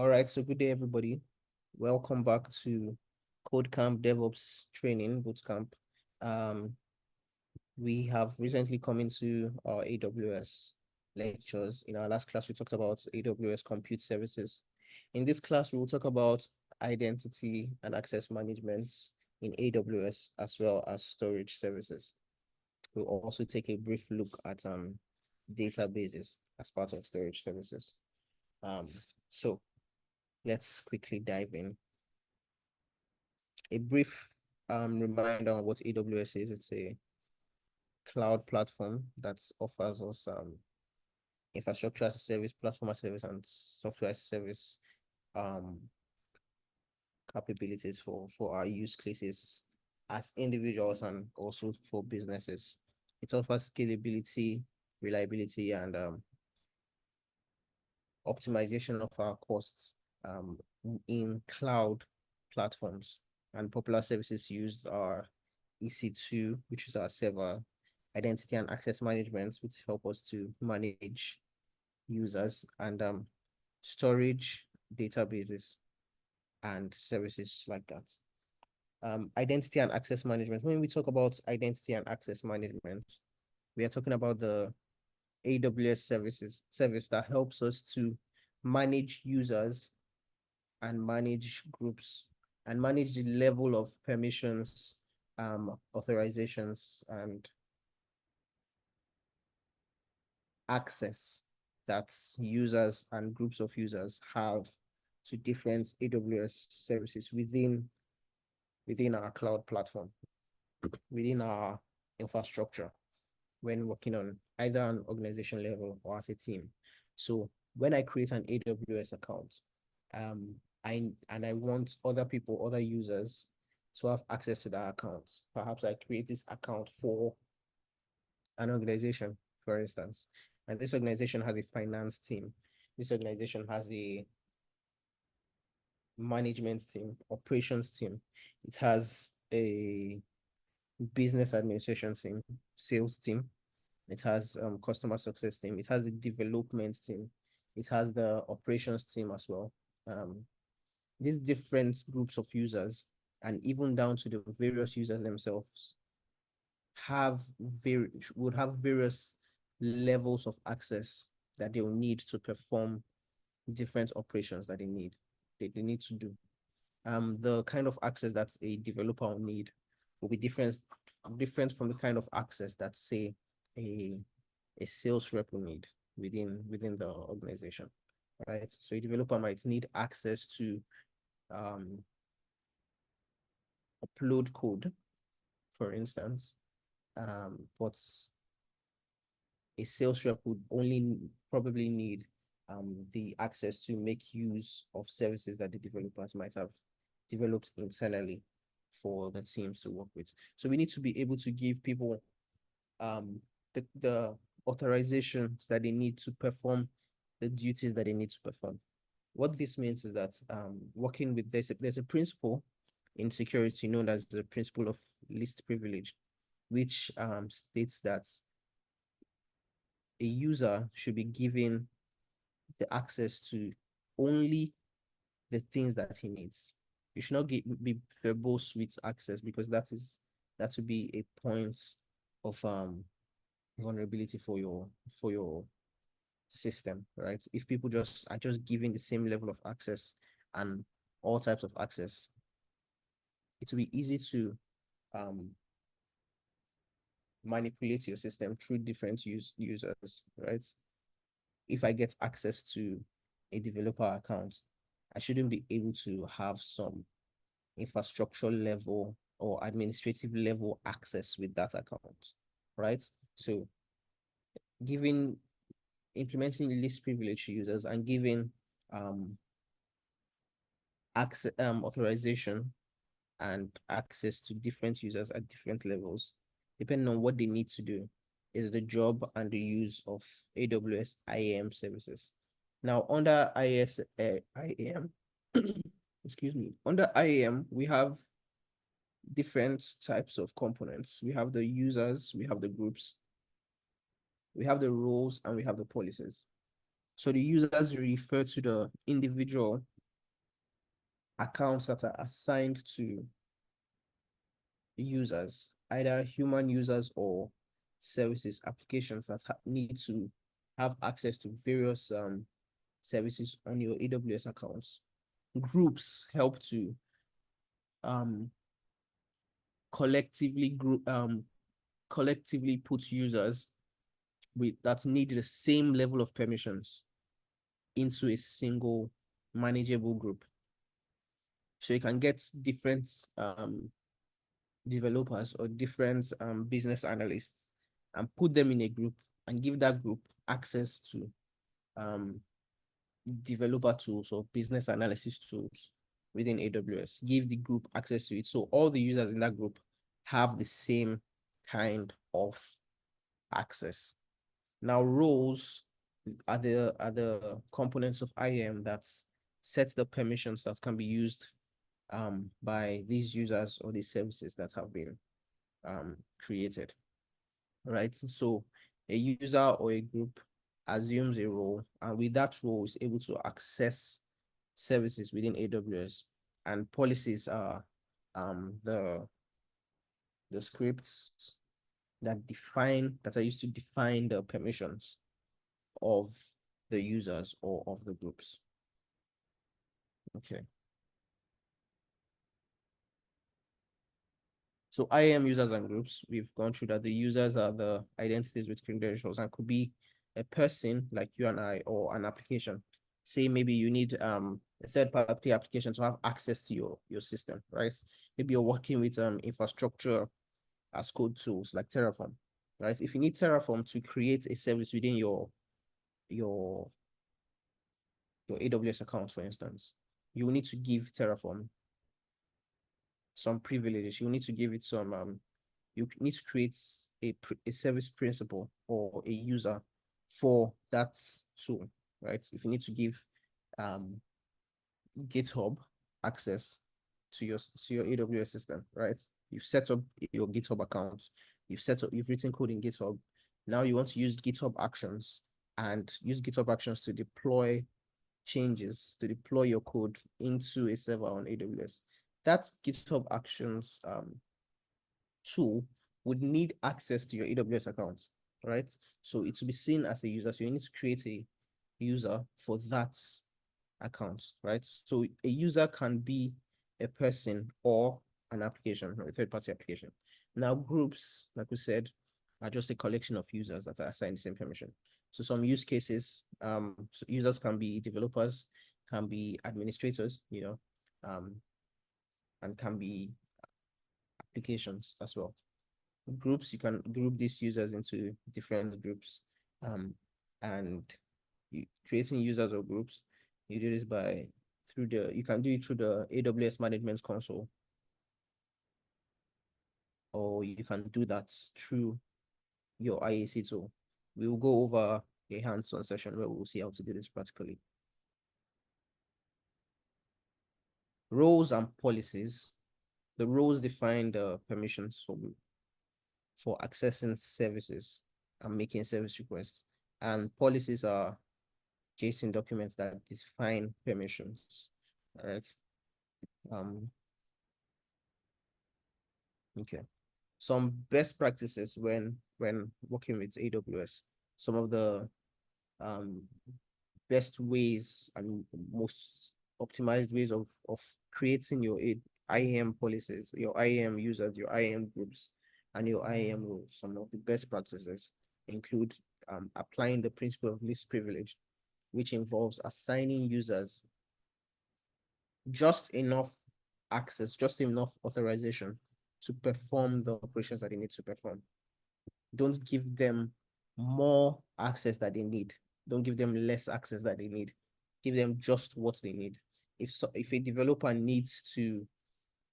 All right, so good day, everybody. Welcome back to KodeCamp DevOps Training Bootcamp. Um, we have recently come into our AWS lectures. In our last class, we talked about AWS compute services. In this class, we will talk about identity and access management in AWS, as well as storage services. We'll also take a brief look at databases as part of storage services. So let's quickly dive in. A brief reminder on what AWS is. It's a cloud platform that offers us infrastructure as a service, platform as a service, and software as a service um, capabilities for our use cases as individuals and also for businesses. It offers scalability, reliability, and optimization of our costs in cloud platforms. And popular services used are EC2, which is our server, identity and access management, which help us to manage users, and storage, databases, and services like that. Identity and access management. When we talk about identity and access management, we are talking about the AWS service that helps us to manage users and manage groups and manage the level of permissions, authorizations, and access that users and groups of users have to different AWS services within our cloud platform, within our infrastructure, when working on either an organization level or as a team. So when I create an AWS account, I want other people, other users to have access to that account. Perhaps I create this account for an organization, for instance, and this organization has a finance team. This organization has a management team, operations team. It has a business administration team, sales team. It has customer success team. It has the development team. It has the operations team as well. These different groups of users, and even down to the various users themselves, would have various levels of access that they will need to perform different operations that they need to do. The kind of access that a developer will need will be different from the kind of access that, say, a sales rep will need within the organization, right? So a developer might need access to upload code, for instance, but a sales rep would only probably need the access to make use of services that the developers might have developed internally for the teams to work with. So we need to be able to give people the authorizations that they need to perform the duties that they need to perform. What this means is that working with there's a principle in security known as the principle of least privilege, which states that a user should be given the access to only the things that he needs. You should not be verbose with access, because that would be a point of vulnerability for your system, right? If people are just given the same level of access and all types of access, it will be easy to manipulate your system through different users, right? If I get access to a developer account, I shouldn't be able to have some infrastructure level or administrative level access with that account, right? So implementing least privilege users and giving access, authorization and access to different users at different levels, depending on what they need to do, is the job and the use of AWS IAM services. Now, under IAM, excuse me, under IAM, we have different types of components. We have the users, we have the groups, we have the roles, and we have the policies. So the users refer to the individual accounts that are assigned to users, either human users or services, applications that need to have access to various services on your AWS accounts. Groups help to um, collectively put users that need the same level of permissions into a single manageable group. So you can get different developers or different business analysts and put them in a group and give that group access to um, developer tools or business analysis tools within AWS. Give the group access to it. So all the users in that group have the same kind of access. Now, roles are the components of IAM that set the permissions that can be used by these users or these services that have been created, right? So a user or a group assumes a role, and with that role is able to access services within AWS, and policies are the scripts that are used to define the permissions of the users or of the groups. Okay. So IAM users and groups, we've gone through that. The users are the identities with credentials and could be a person like you and I or an application. Say maybe you need a third-party application to have access to your system, right? Maybe you're working with infrastructure as code tools like Terraform, right? If you need Terraform to create a service within your AWS account, for instance, you will need to give Terraform some privileges. You need to give it some you need to create a service principal or a user for that tool, right? If you need to give GitHub access to your AWS system, right? You've set up your GitHub account, you've written code in GitHub. Now you want to use GitHub Actions and use GitHub Actions to deploy changes, to deploy your code into a server on AWS. That's GitHub Actions tool would need access to your AWS account, right? So it will be seen as a user. So you need to create a user for that account, right? So a user can be a person or an application or a third-party application. Now, groups, like we said, are just a collection of users that are assigned the same permission. So some use cases, so users can be developers, can be administrators, and can be applications as well. Groups, you can group these users into different groups, and creating users or groups, you do this you can do it through the AWS management console, or you can do that through your IAC tool. We will go over a hands-on session where we'll see how to do this practically. Roles and policies. The roles define the permissions for accessing services and making service requests, and policies are JSON documents that define permissions. All right. Okay. Some best practices when working with AWS. Some of the um best ways and most optimized ways of creating your IAM policies, your IAM users, your IAM groups, and your IAM rules. Some of the best practices include applying the principle of least privilege, which involves assigning users just enough access, just enough authorization to perform the operations that they need to perform. Don't give them more access that they need. Don't give them less access that they need. Give them just what they need. If a developer needs to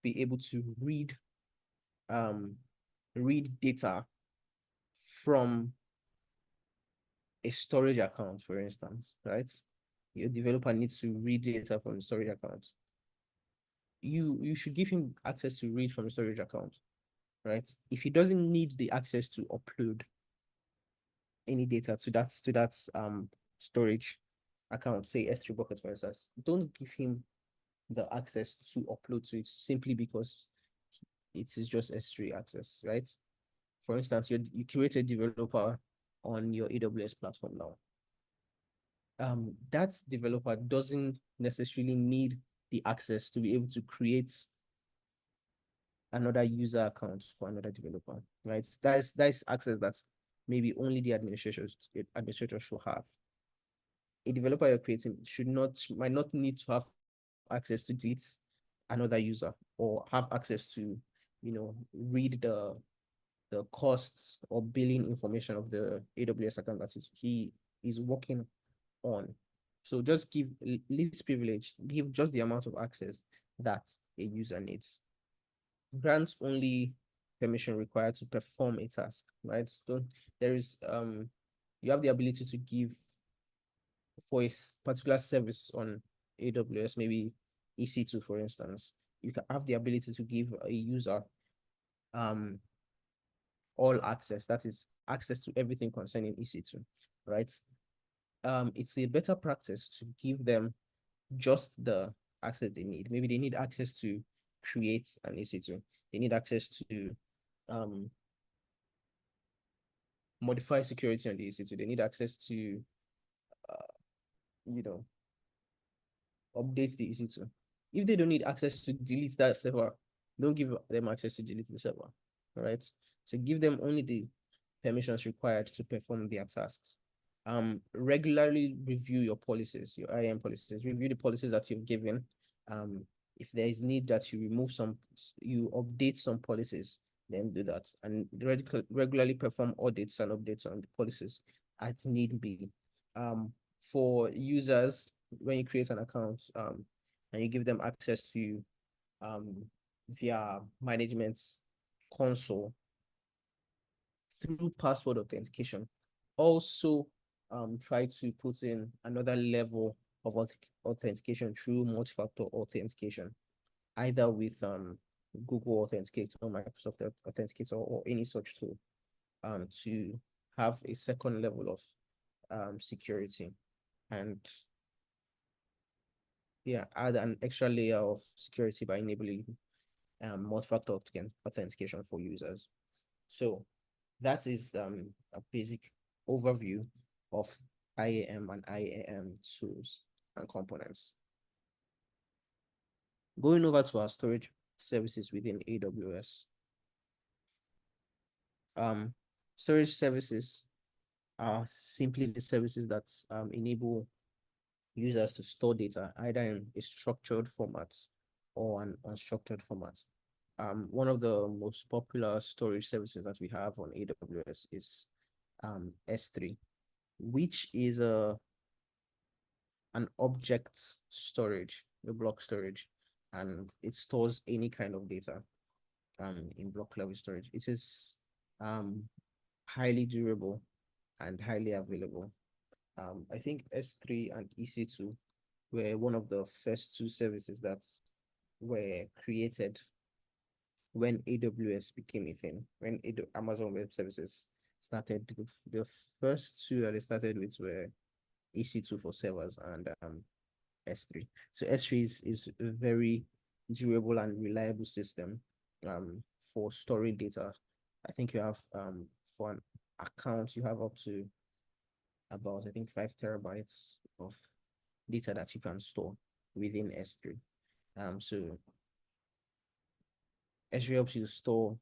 be able to read data from a storage account, for instance, right? Your developer needs to read data from the storage account. You should give him access to read from the storage account, right? If he doesn't need the access to upload any data to that storage, account, say S3 bucket, for instance, don't give him the access to upload to it simply because it is just S3 access, right? For instance, you create a developer on your AWS platform now. That developer doesn't necessarily need the access to be able to create another user account for another developer, right? That's access that's maybe only the administrator should have. A developer you're creating might not need to have access to delete another user or have access to, read the costs or billing information of the AWS account that he is working on. So just give least privilege, give just the amount of access that a user needs. Grant only permission required to perform a task, right? So there is you have the ability to give for a particular service on AWS, maybe EC2, for instance. You can have the ability to give a user um all access, that is access to everything concerning EC2, right? It's a better practice to give them just the access they need. Maybe they need access to create an EC2. They need access to modify security on the EC2. They need access to, you know, update the EC2. If they don't need access to delete that server, don't give them access to delete the server. All right. So give them only the permissions required to perform their tasks. Regularly review your policies, your IAM policies. Review the policies that you've given. If there is need that you remove some, you update some policies, then do that. And regularly perform audits and updates on the policies as need be. For users, when you create an account, and you give them access to their management console through password authentication. Also, try to put in another level of authentication through multi-factor authentication, either with Google Authenticator or Microsoft Authenticator or any such tool, to have a second level of security. And yeah, add an extra layer of security by enabling multi-factor authentication for users. So that is a basic overview of IAM and IAM tools and components. Going over to our storage services within AWS. Storage services are simply the services that enable users to store data either in a structured format or an unstructured format. One of the most popular storage services that we have on AWS is S3, which is an object storage, a block storage, and it stores any kind of data in block level storage. It is highly durable and highly available. I think S3 and EC2 were one of the first two services that were created when AWS became a thing, when Amazon Web Services started. The first two that they started with were EC2 for servers and S3. So S3 is a very durable and reliable system for storing data. I think you have for an account, you have up to about, I think, 5 TB of data that you can store within S3. So S3 helps you store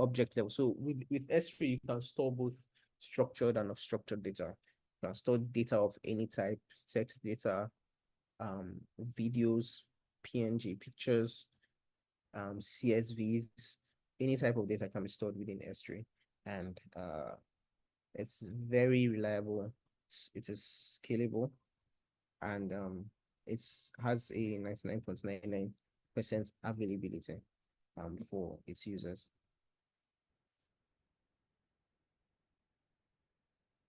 object level. So with S3, you can store both structured and unstructured data. You can store data of any type, text data, videos, PNG pictures, CSVs, any type of data can be stored within S3. And it's very reliable. It is scalable, and it has a 99.99% availability for its users.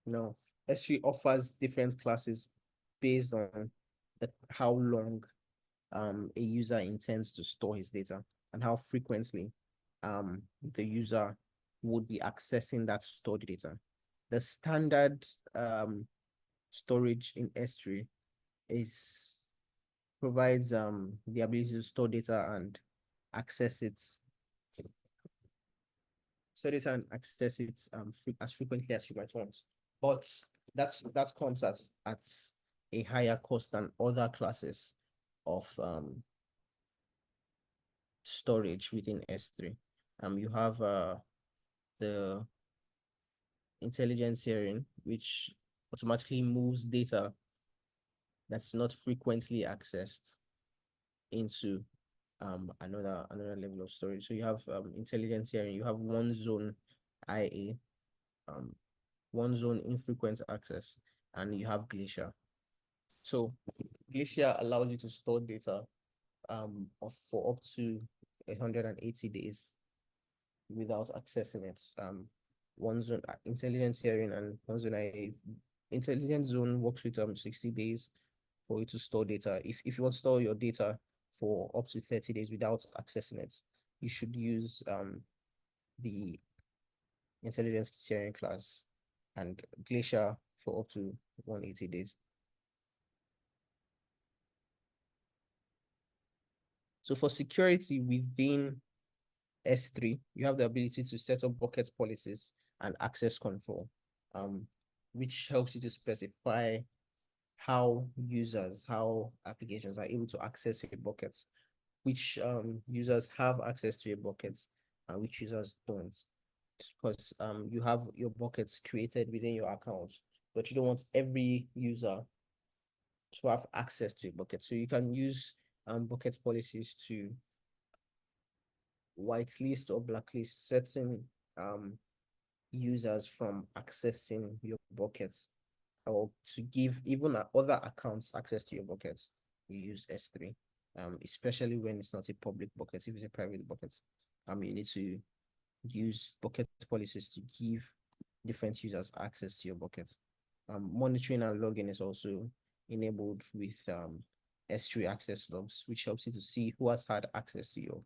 No, S3 offers different classes based on how long a user intends to store his data and how frequently the user would be accessing that stored data. The standard storage in S3 is provides the ability to store data and access it, as frequently as you might want. But that comes at a higher cost than other classes of storage within S3. You have the intelligence sharing, which automatically moves data that's not frequently accessed into another level of storage. So you have intelligence sharing, you have one zone IA, one zone infrequent access, and you have Glacier. So Glacier allows you to store data for up to 180 days without accessing it. One zone intelligence sharing and one zone IA. Intelligence zone works with 60 days for you to store data. If you want to store your data for up to 30 days without accessing it, you should use the intelligence sharing class and Glacier for up to 180 days. So for security within S3, you have the ability to set up bucket policies and access control, which helps you to specify how applications are able to access your buckets, which users have access to your buckets and which users don't. Because you have your buckets created within your account, but you don't want every user to have access to your bucket. So you can use bucket policies to whitelist or blacklist certain users from accessing your buckets, or to give even other accounts access to your buckets. You use S3, especially when it's not a public bucket. If it's a private bucket, you need to use bucket policies to give different users access to your buckets. Monitoring and logging is also enabled with S3 access logs, which helps you to see who has had access to your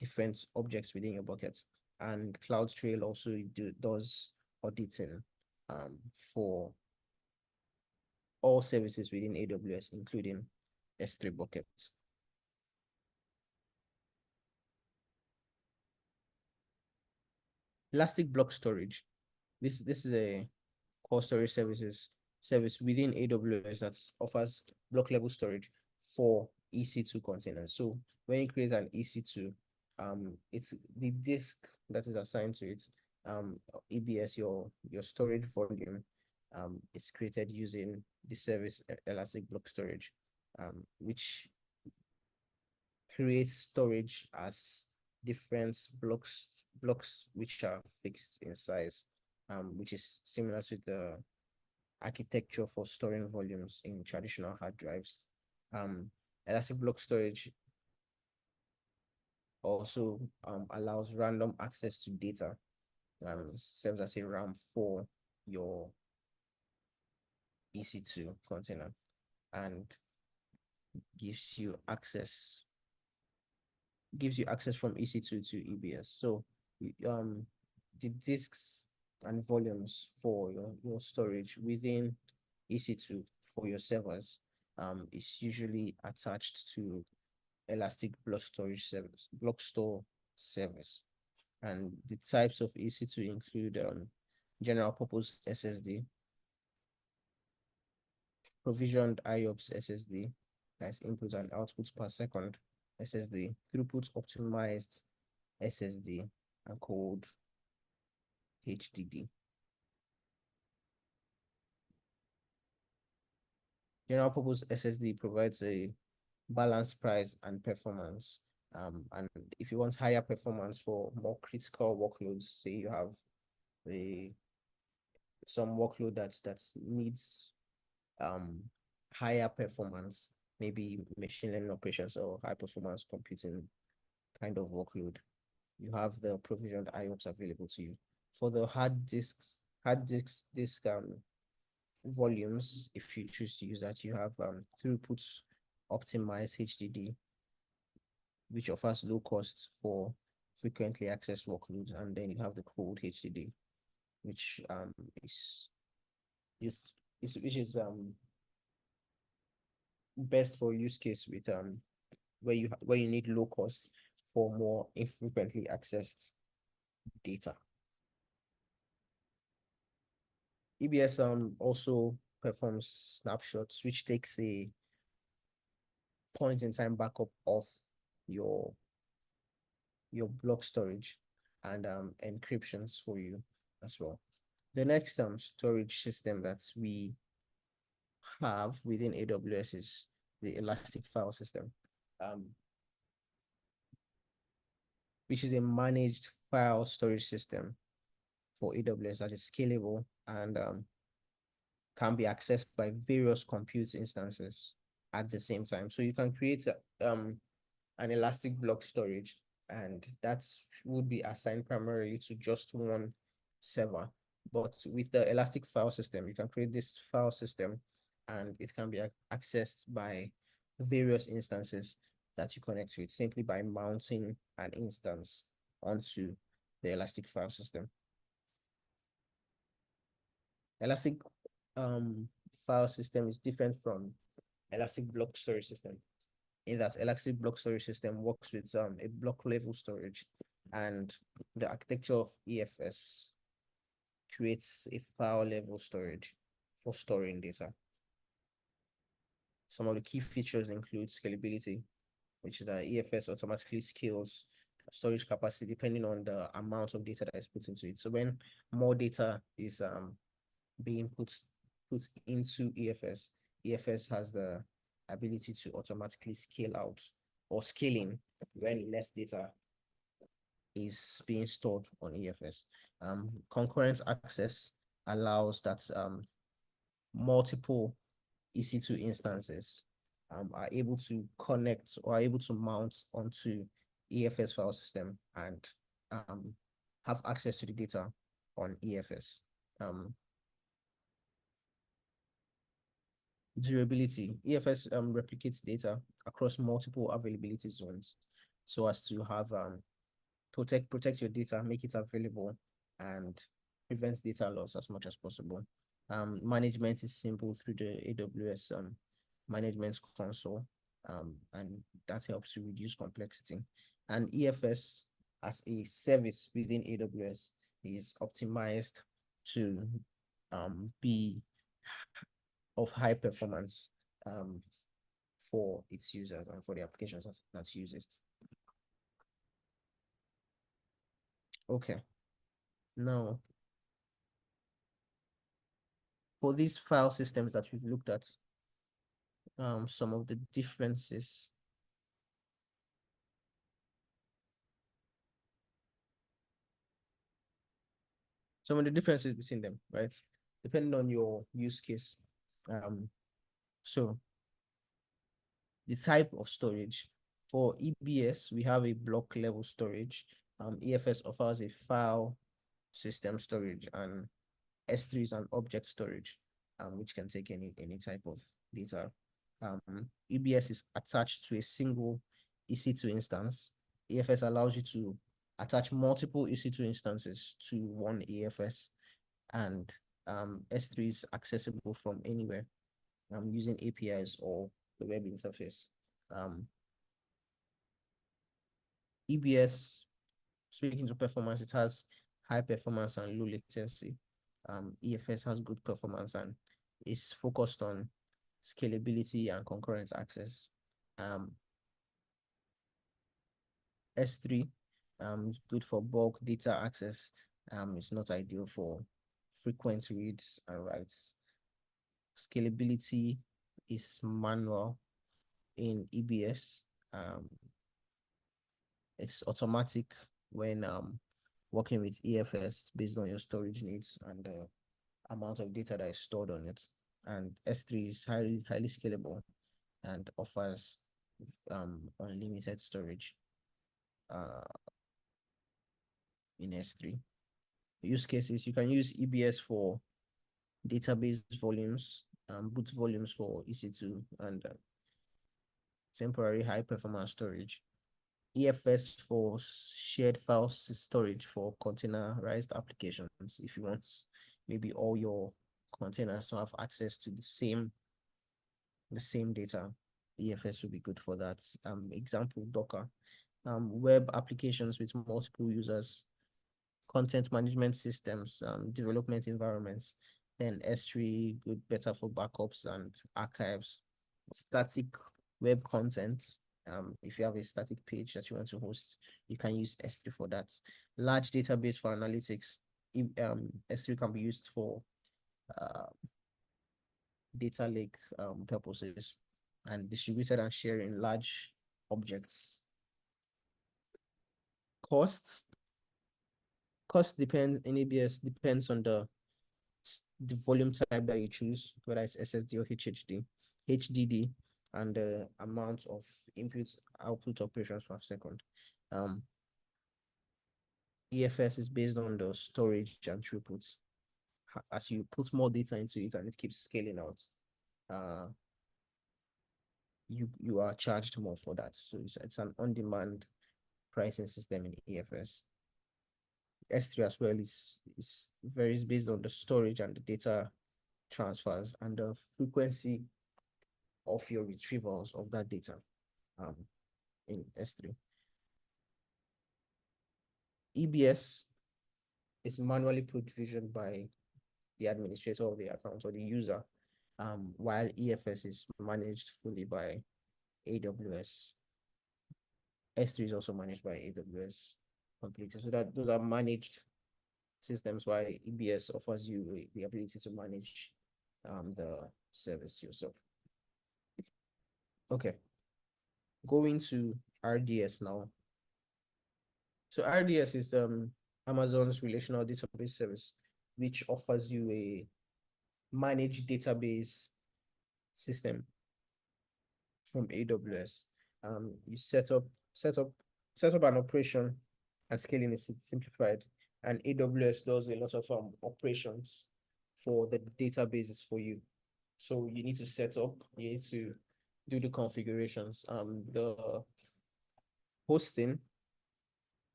different objects within your bucket. And CloudTrail also does auditing for all services within AWS, including S3 buckets. Elastic Block Storage. This is a core storage service within AWS that offers block level storage for EC2 containers. So when you create an EC2, it's the disk that is assigned to it, EBS, your storage volume, is created using the service Elastic Block Storage, which creates storage as different blocks which are fixed in size, which is similar to the architecture for storing volumes in traditional hard drives. Elastic block storage also allows random access to data, serves as a RAM for your EC2 container, and gives you access from EC2 to EBS. So the disks and volumes for your storage within EC2 for your servers is usually attached to Elastic Block Store service. And the types of EC2 include general purpose SSD, provisioned IOPS SSD, that's input and output per second SSD, throughput optimized SSD, and called HDD. General purpose SSD provides a balanced price and performance. And if you want higher performance for more critical workloads, say you have some workload that needs higher performance, maybe machine learning operations or high performance computing kind of workload, you have the provisioned IOPS available to you. For the disk volumes, if you choose to use that, you have throughput optimized HDD, which offers low cost for frequently accessed workloads, and then you have the cold HDD, which is which is best for use case with where you need low cost for more infrequently accessed data. EBS also performs snapshots, which takes a point in time backup of your block storage and encryptions for you as well. The next storage system that we have within AWS is the Elastic File System, um, which is a managed file storage system for AWS that is scalable and can be accessed by various compute instances at the same time. So you can create an elastic block storage, and that would be assigned primarily to just one server. But with the elastic file system, you can create this file system and it can be accessed by various instances that you connect to it simply by mounting an instance onto the elastic file system. Elastic file system is different from elastic block storage system in that elastic block storage system works with a block level storage, and the architecture of EFS creates a file level storage for storing data. Some of the key features include scalability, which is that EFS automatically scales storage capacity depending on the amount of data that is put into it. So when more data is being put into EFS, EFS has the ability to automatically scale out or scaling when less data is being stored on EFS. Concurrent access allows that multiple EC2 instances are able to connect or are able to mount onto EFS file system and have access to the data on EFS. Durability. EFS replicates data across multiple availability zones so as to have protect your data, make it available, and prevent data loss as much as possible. Management is simple through the AWS management console, and that helps to reduce complexity. And EFS as a service within AWS is optimized to be of high performance for its users and for the applications that use it. Okay, now for these file systems that we've looked at, some of the differences. Some of the differences between them, right? Depending on your use case. So the type of storage. For EBS, we have a block level storage. EFS offers a file system storage, and S3 is an object storage, which can take any type of data. EBS is attached to a single EC2 instance. EFS allows you to attach multiple EC2 instances to one EFS, and S3 is accessible from anywhere using APIs or the web interface. EBS, speaking to performance, it has high performance and low latency. EFS has good performance and is focused on scalability and concurrent access. S3 is good for bulk data access. It's not ideal for frequent reads and writes. Scalability is manual in EBS. It's automatic when working with EFS based on your storage needs and the amount of data that is stored on it. And S3 is highly scalable and offers unlimited storage in S3. Use cases, you can use EBS for database volumes, boot volumes for EC2, and temporary high performance storage. EFS for shared file storage for containerized applications. If you want maybe all your containers to have access to the same data, EFS will be good for that. Example, Docker. Web applications with multiple users, content management systems, development environments. Then S3, good, better for backups and archives. Static web content. If you have a static page that you want to host, you can use S3 for that. Large database for analytics. S3 can be used for uh, data lake purposes and distributed and sharing large objects. Costs. Cost depends in ABS depends on the volume type that you choose, whether it's SSD or HDD, and the amount of input output operations per second. EFS is based on the storage and throughput. As you put more data into it and it keeps scaling out, you are charged more for that. So it's an on-demand pricing system in EFS. S3 as well is varies based on the storage and the data transfers and the frequency of your retrievals of that data in S3. EBS is manually provisioned by the administrator of the account or the user, while EFS is managed fully by AWS. S3 is also managed by AWS completely. So that those are managed systems, while EBS offers you the ability to manage the service yourself. Okay, going to RDS now. So RDS is Amazon's relational database service, which offers you a managed database system from AWS. You set up an operation, and scaling is simplified. And AWS does a lot of operations for the databases for you. So you need to set up, you need to do the configurations. The hosting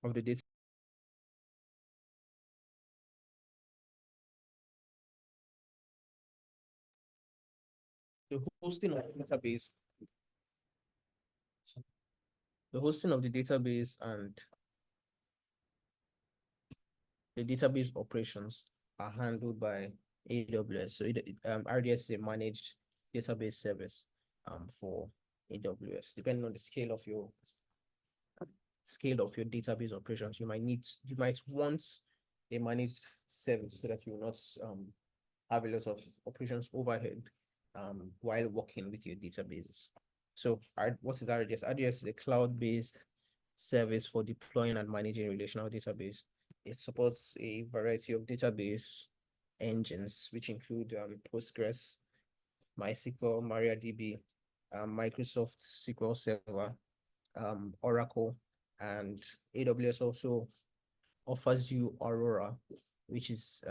of the data. The hosting of the database, the hosting of the database and the database operations are handled by AWS. So RDS is a managed database service for AWS. Depending on the scale of your database operations, you might want a managed service so that you will not have a lot of operations overhead while working with your databases. So what is RDS? RDS is a cloud-based service for deploying and managing relational database. It supports a variety of database engines, which include Postgres, MySQL, MariaDB, Microsoft SQL Server, Oracle, and AWS also offers you Aurora, which is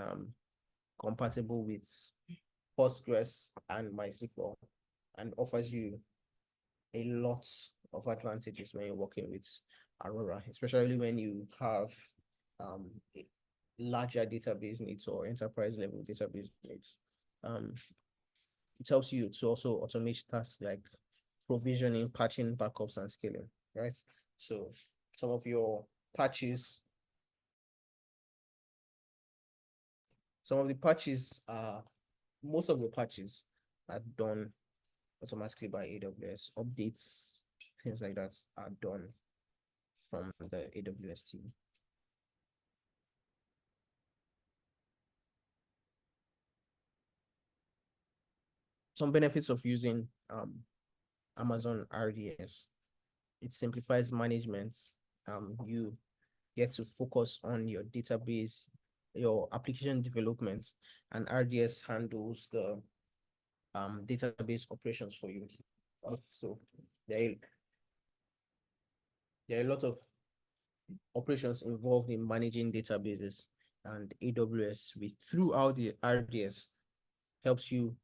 compatible with Postgres and MySQL, and offers you a lot of advantages when you're working with Aurora, especially when you have larger database needs or enterprise level database needs. It helps you to also automate tasks like provisioning, patching, backups, and scaling, right? So some of your patches, most of the patches are done automatically by AWS. Updates, things like that are done from the AWS team. Some benefits of using Amazon RDS. It simplifies management. You get to focus on your database, your application development, and RDS handles the database operations for you. So there are a lot of operations involved in managing databases, and AWS throughout the RDS helps you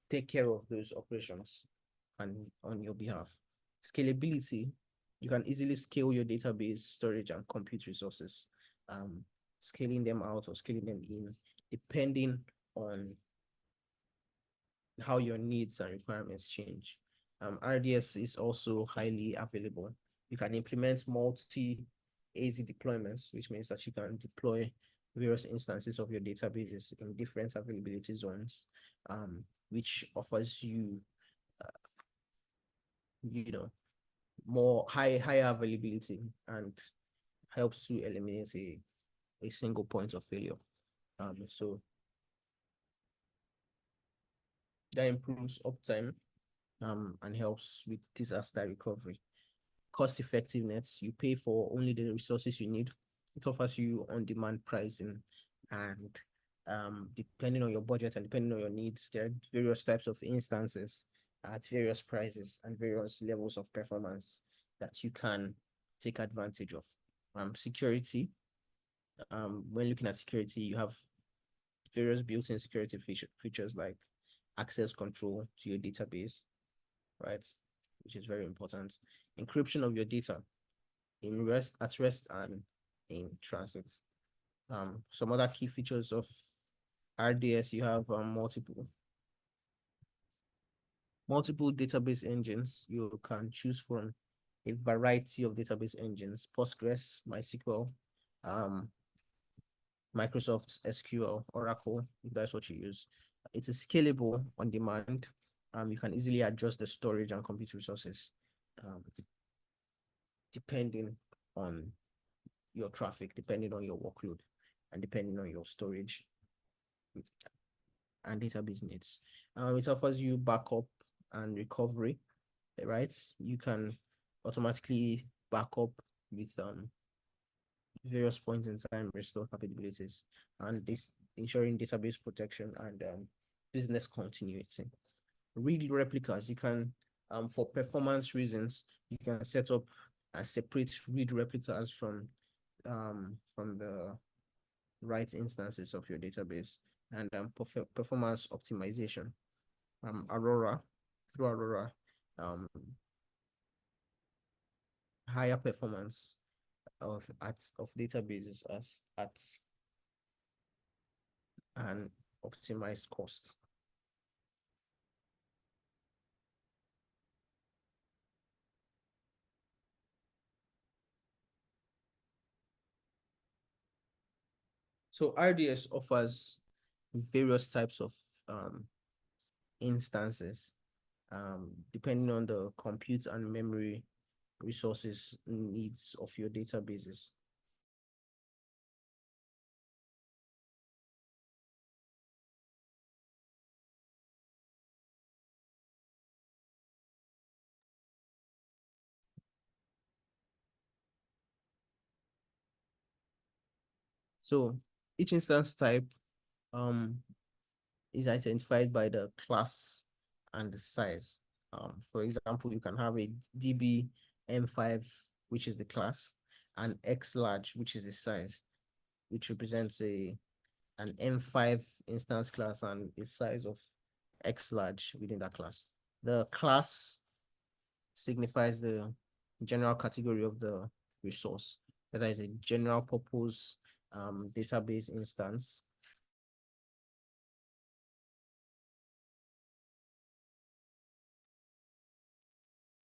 take care of those operations and on your behalf. Scalability, you can easily scale your database storage and compute resources, scaling them out or scaling them in, depending on how your needs and requirements change. RDS is also highly available. You can implement multi-AZ deployments, which means that you can deploy various instances of your databases in different availability zones, which offers you, you know, higher availability and helps to eliminate a single point of failure. So that improves uptime and helps with disaster recovery. Cost effectiveness, you pay for only the resources you need. It offers you on-demand pricing, and depending on your budget and depending on your needs, there are various types of instances at various prices and various levels of performance that you can take advantage of. Security, when looking at security, you have various built-in security features like access control to your database, right? Which is very important. Encryption of your data at rest and in transit. Some other key features of RDS, you have multiple database engines. You can choose from a variety of database engines: Postgres, MySQL, Microsoft SQL, Oracle, if that's what you use. It is scalable on demand. You can easily adjust the storage and compute resources depending on your traffic, depending on your workload, and depending on your storage and database needs. It offers you backup and recovery, right? You can automatically back up with various points in time restore capabilities, and this ensuring database protection and business continuity. Read replicas, you can for performance reasons, you can set up and separate read replicas from the right instances of your database, and performance optimization. Aurora, through Aurora, higher performance of databases at an optimized cost. So RDS offers various types of instances, depending on the compute and memory resources needs of your databases. So each instance type is identified by the class and the size. For example, you can have a DB M5, which is the class, and X large, which is the size, which represents an M5 instance class and a size of X large within that class. The class signifies the general category of the resource, whether it's a general purpose database instance,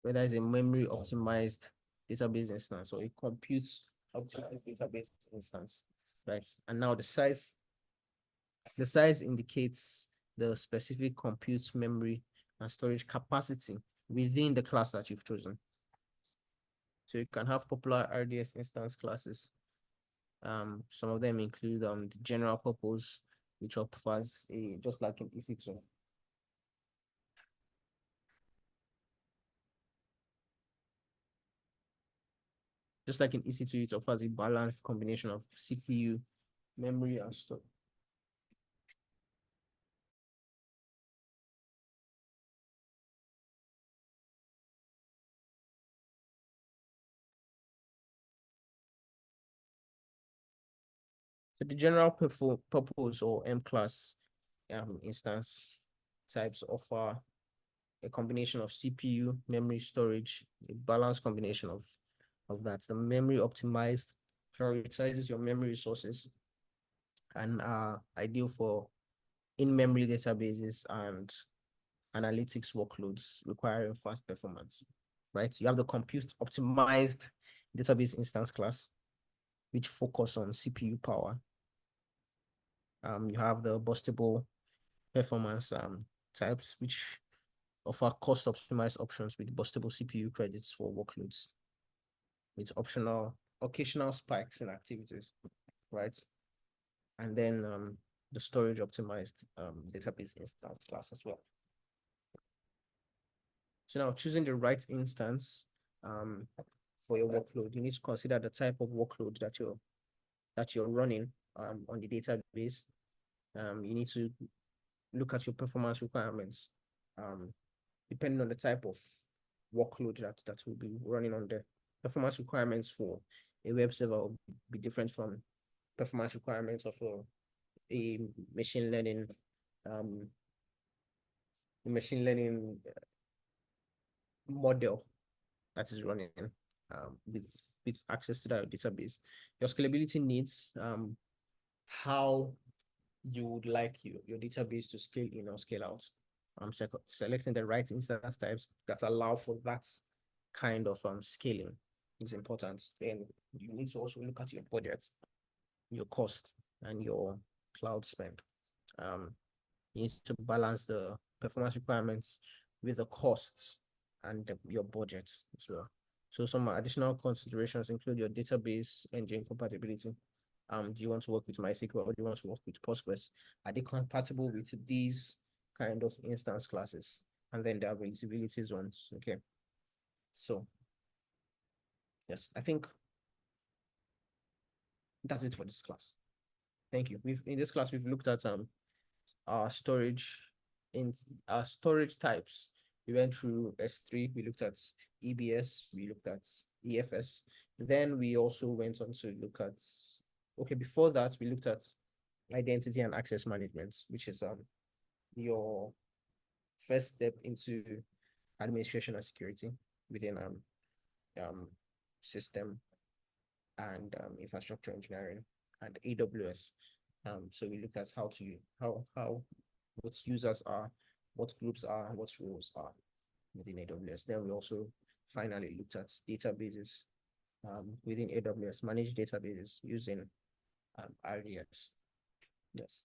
whether it's a memory optimized database instance or a compute optimized database instance, right? And now the size indicates the specific compute memory and storage capacity within the class that you've chosen. So you can have popular RDS instance classes. Some of them include the general purpose, which offers just like an EC2. Just like in EC2, it offers a balanced combination of CPU, memory, and storage. So the general purpose or M class instance types offer a combination of CPU, memory, storage, a balanced combination of that. The memory optimized prioritizes your memory resources and are ideal for in-memory databases and analytics workloads requiring fast performance, right? You have the compute optimized database instance class, which focus on CPU power. You have the bustable performance types, which offer cost optimized options with bustable CPU credits for workloads with optional occasional spikes in activities, right? And then the storage optimized database instance class as well. So now choosing the right instance for your workload, you need to consider the type of workload that you're running on the database. You need to look at your performance requirements. Depending on the type of workload that will be running on the performance requirements for a web server will be different from performance requirements of a machine learning model that is running with access to that database. Your scalability needs, how you would like your database to scale in or scale out. Selecting the right instance types that allow for that kind of scaling is important. Then you need to also look at your budget, your cost, and your cloud spend. You need to balance the performance requirements with the costs and your budget as well. So some additional considerations include your database engine compatibility. Do you want to work with MySQL or do you want to work with Postgres? Are they compatible with these kind of instance classes? And then the availability zones. Okay. So yes, I think that's it for this class. Thank you. In this class we've looked at our storage in our storage types. We went through S3, we looked at EBS, we looked at EFS. Then we also went on to look at, okay, before that, we looked at identity and access management, which is your first step into administration and security within system and infrastructure engineering and AWS. So we looked at how what users are, what groups are, what roles are within AWS. Then we also finally looked at databases within AWS, managed databases using RDS. Yes.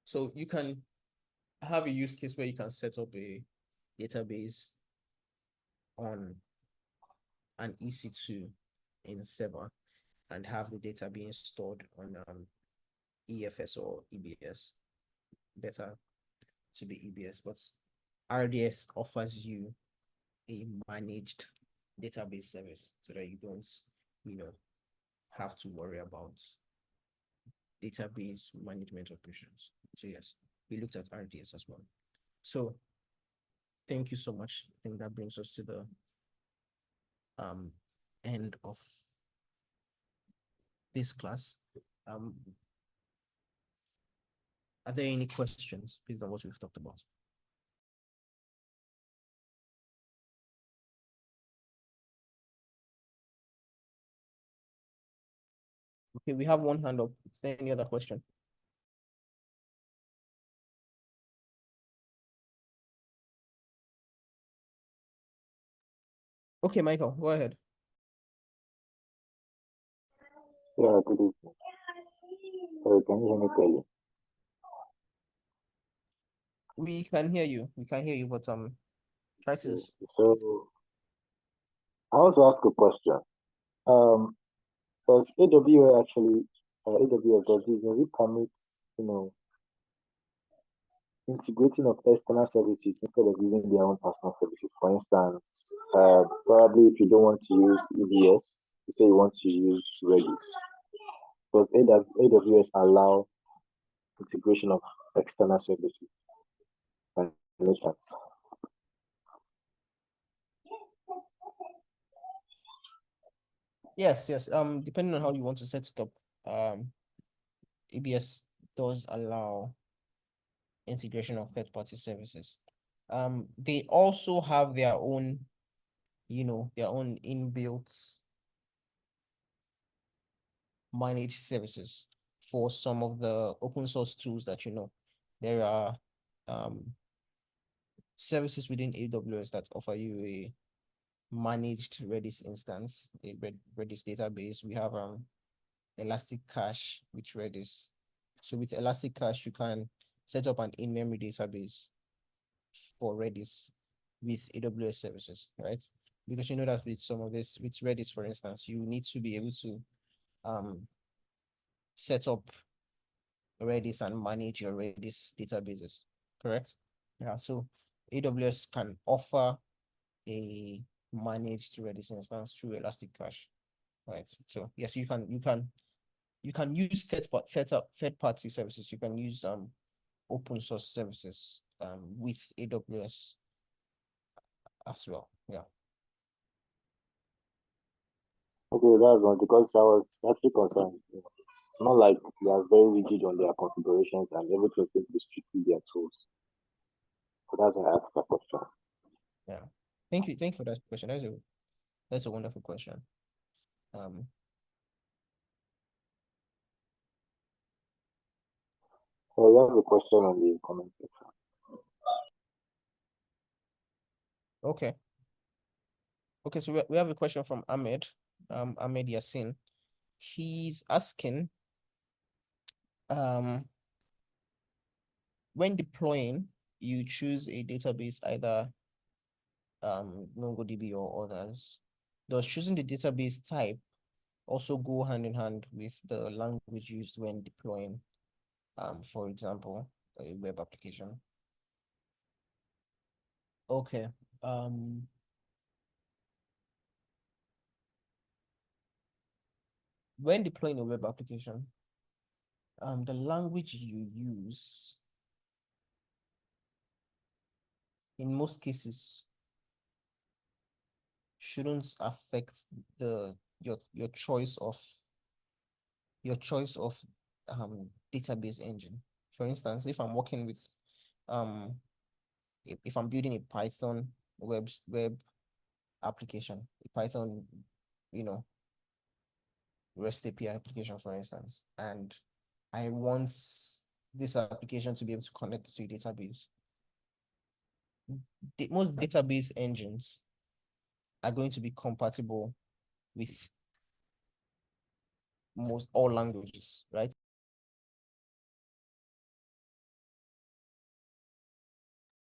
So you can have a use case where you can set up a database on an EC2 in server and have the data being stored on EFS or EBS. Better to be EBS, but RDS offers you a managed database service so that you don't, have to worry about database management operations. So yes, we looked at RDS as well. So thank you so much. I think that brings us to the end of this class. Are there any questions based on what we've talked about? Okay, we have one hand up. Is there any other question? Okay, Michael, go ahead. Yeah, good evening. Can you hear me clearly? We can hear you. We can hear you, but try to. So I want to ask a question. Does AWS actually, does it permit, integrating of external services instead of using their own personal services? For instance, probably if you don't want to use EBS, you say you want to use Redis. Does AWS allow integration of external services? Yes. Depending on how you want to set it up, EBS does allow integration of third-party services. They also have their own, their own inbuilt managed services for some of the open source tools that there are services within AWS that offer you a managed Redis instance, a Redis database. We have Elastic Cache with Redis. So with Elastic Cache, you can set up an in-memory database for Redis with AWS services, right? Because you know that with some of this, with Redis, for instance, you need to be able to set up Redis and manage your Redis databases, correct? Yeah, so AWS can offer a managed Redis instance through Elastic Cache, right? So yes, you can use third party services. You can use open source services with AWS as well. Yeah. Okay, that's one because I was actually concerned. It's not like they are very rigid on their configurations and everything is going to be strictly their tools. So that's why I asked that question. Yeah. Thank you. Thank you for that question. That's a wonderful question. Um, So you have a question on the comment section. okay. Okay, so we have a question from Ahmed, Ahmed Yassin. He's asking, when deploying, you choose a database, either MongoDB or others. Does choosing the database type also go hand in hand with the language used when deploying, for example, a web application? Okay. When deploying a web application, the language you use in most cases shouldn't affect your choice of database engine. For instance, if I'm working with um if I'm building a Python web application, a Python, you know, REST API application, for instance, and I want this application to be able to connect to a database. Most database engines are going to be compatible with most all languages, right?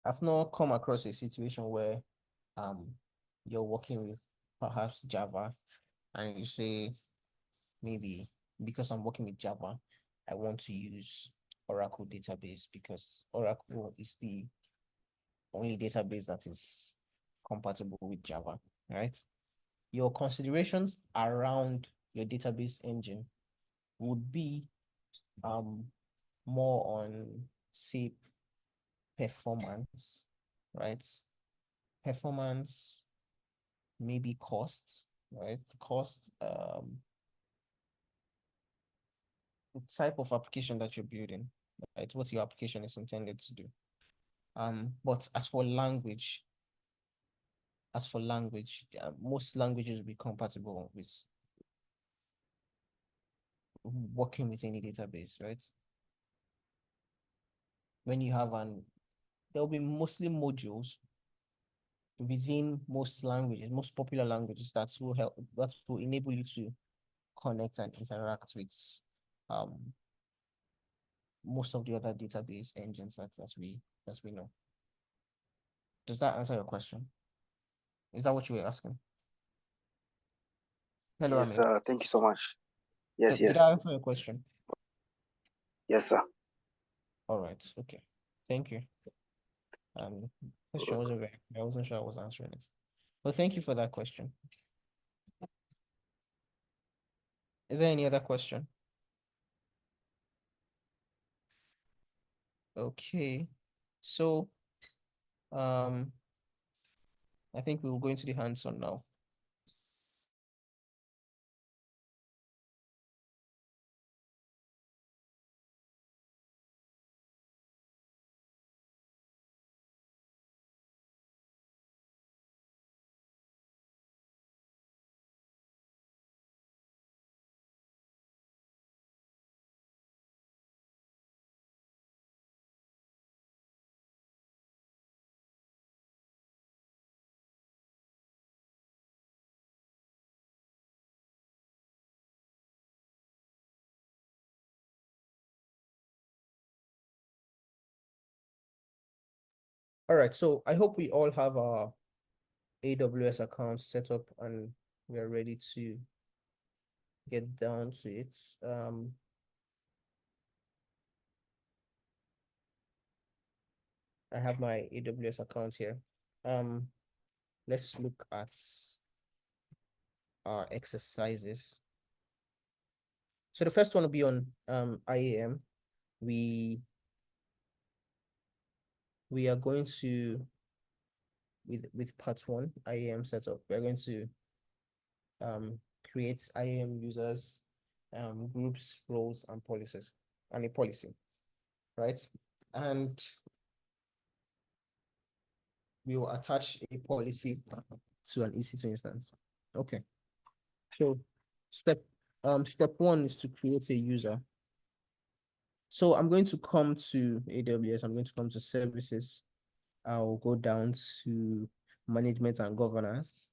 I've not come across a situation where you're working with perhaps Java and you say, maybe because I'm working with Java, I want to use Oracle database because Oracle is the only database that is compatible with Java, right? Your considerations around your database engine would be um more on, say, performance, right? Performance, maybe costs, right? Cost, the type of application that you're building, right? What your application is intended to do. But as for language, most languages will be compatible with working with any database, right? When you have there'll be mostly modules within most languages, most popular languages that will enable you to connect and interact with um most of the other database engines that we know. Does that answer your question? Is that what you were asking? Hello, Yes, Ahmed. thank you so much. Yes, Did yes, I answer your question? yes, sir. All right. Okay. Thank you. Question wasn't very, I wasn't sure I was answering it. Well, thank you for that question. Is there any other question? Okay. So, I think we will go into the hands-on now. All right, so I hope we all have our AWS accounts set up and we are ready to get down to it. I have my AWS account here. Let's look at our exercises. So the first one will be on IAM. We are going to with part one IAM setup. We're going to create IAM users, groups, roles, and policies, and a policy, right? And we will attach a policy to an EC2 instance. Okay. So step one is to create a user. So I'm going to come to AWS. I'm going to come to services. I'll go down to management and governance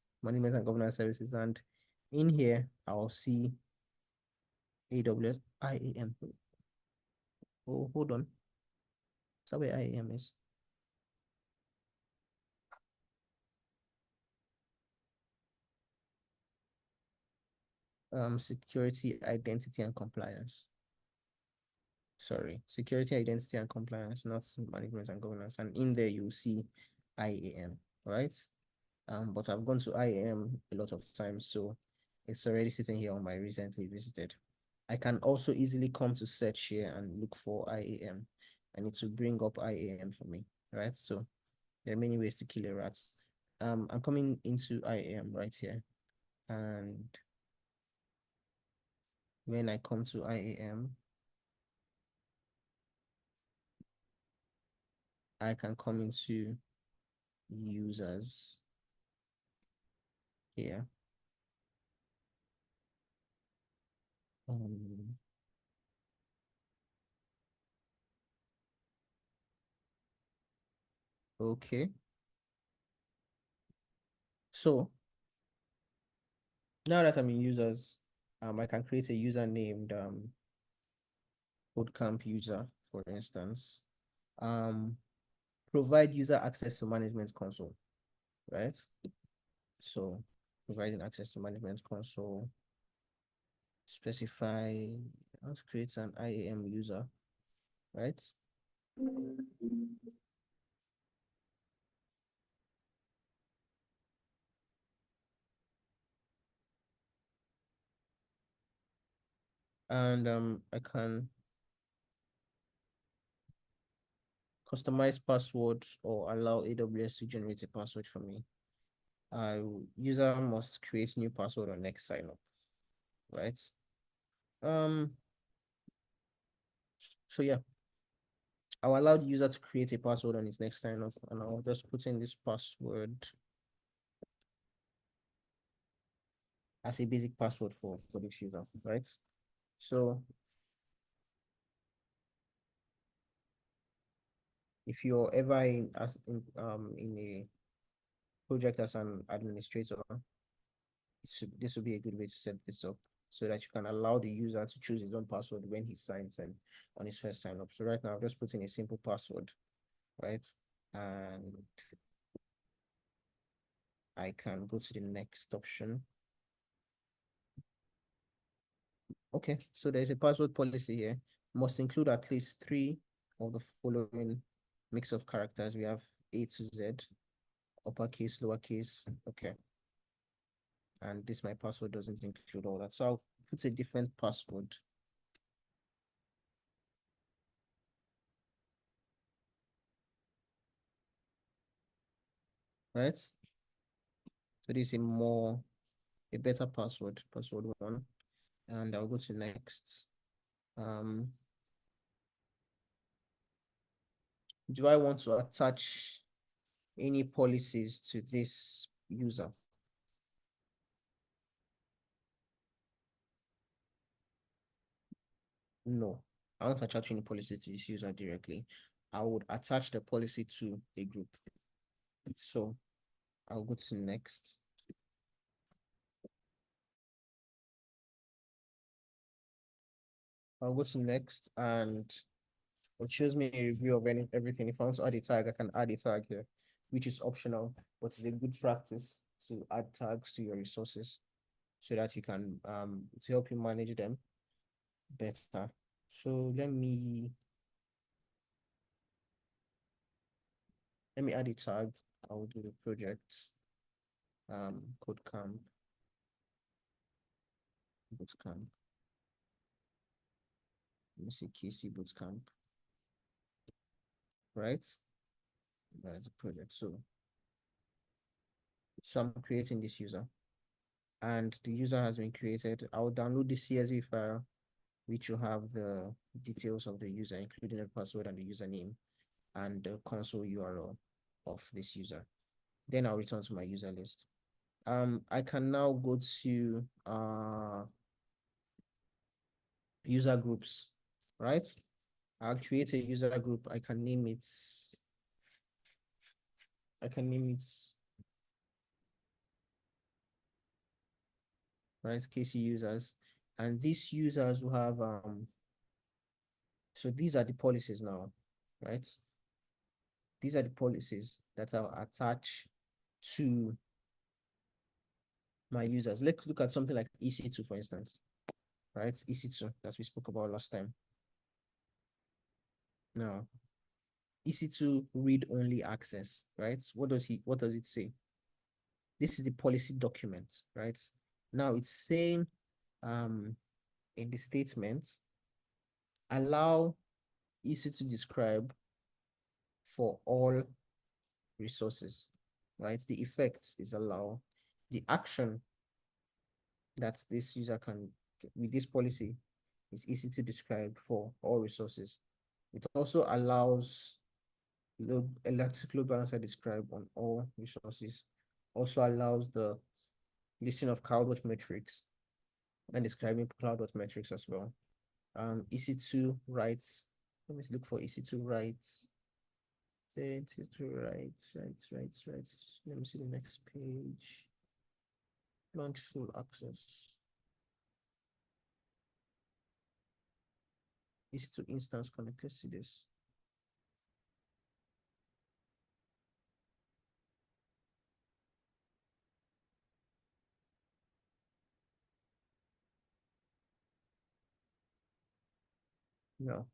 services. And in here, I'll see AWS IAM. Oh, hold on. Is that where IAM is? Security, identity, and compliance. Sorry, security, identity, and compliance, not management and governance. And in there, you'll see IAM, right? But I've gone to IAM a lot of times, so it's already sitting here on my recently visited. I can also easily come to search here and look for IAM, and it will bring up IAM for me, right? So there are many ways to kill a rat. I'm coming into IAM right here, and when I come to IAM, I can come into users here. Okay. So now that I'm in users, I can create a user named KodeCamp user, for instance. Provide user access to management console, right? So providing access to management console, specify how to create an IAM user, right? And I can customize password or allow AWS to generate a password for me. User must create new password on next sign up, right? So yeah, I'll allow the user to create a password on his next sign up, and I'll just put in this password as a basic password for this user, right? So if you're ever in a project as an administrator, this would be a good way to set this up so that you can allow the user to choose his own password when he signs in on his first sign up. So right now, I'm just putting a simple password, right? And I can go to the next option. Okay, so there's a password policy here. Must include at least 3 of the following mix of characters. We have A to Z, uppercase, lowercase. Okay. And this my password doesn't include all that. So I'll put a different password. Right? So this is a better password 1. And I'll go to next. Do I want to attach any policies to this user? No, I won't attach any policy to this user directly. I would attach the policy to a group. So I'll go to next. I'll go to next, and It shows me a review of everything. If I want to add a tag, I can add a tag here, which is optional, but it's a good practice to add tags to your resources so that you can to help you manage them better. So let me add a tag. I will do the project KodeCamp bootcamp. Let me see KC bootcamp. Right? That's a project. So I'm creating this user, and the user has been created. I'll download the CSV file, which will have the details of the user, including the password and the username and the console URL of this user. Then I'll return to my user list. I can now go to user groups, right? I'll create a user group. I can name it right, KC users, and these users will have so these are the policies now, right? These are the policies that I'll attach to my users. Let's look at something like EC2, for instance, right? EC2 that we spoke about last time. Now, EC2 read-only access, right? What does it say? This is the policy document, right? Now it's saying in the statement, allow EC2 describe for all resources, right? The effect is allow. The action that this user can, with this policy, is easy to describe for all resources. It also allows the electric load balancer describe on all resources, also allows the listing of CloudWatch metrics and describing CloudWatch metrics as well. EC2 writes, let me look for EC2 writes. EC2 writes. Let me see the next page. Launch full access. EC2 instance connect. Let's see this. No.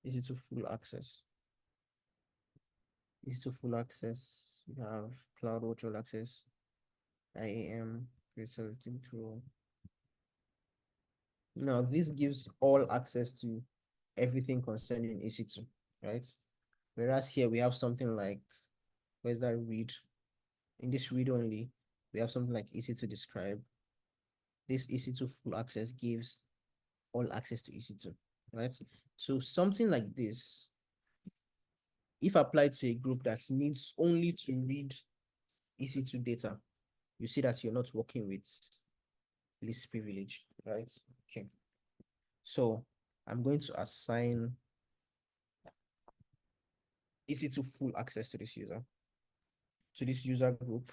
EC2 full access. EC2 full access. We have CloudWatch all access, IAM, great servicing tool. Now, this gives all access to everything concerning EC2, right? Whereas here we have something like, where's that read? In this read only, we have something like EC2 describe. This EC2 full access gives all access to EC2, right? So something like this, if applied to a group that needs only to read EC2 data, you see that you're not working with least privilege, right? Okay. So I'm going to assign EC2 full access to this user group,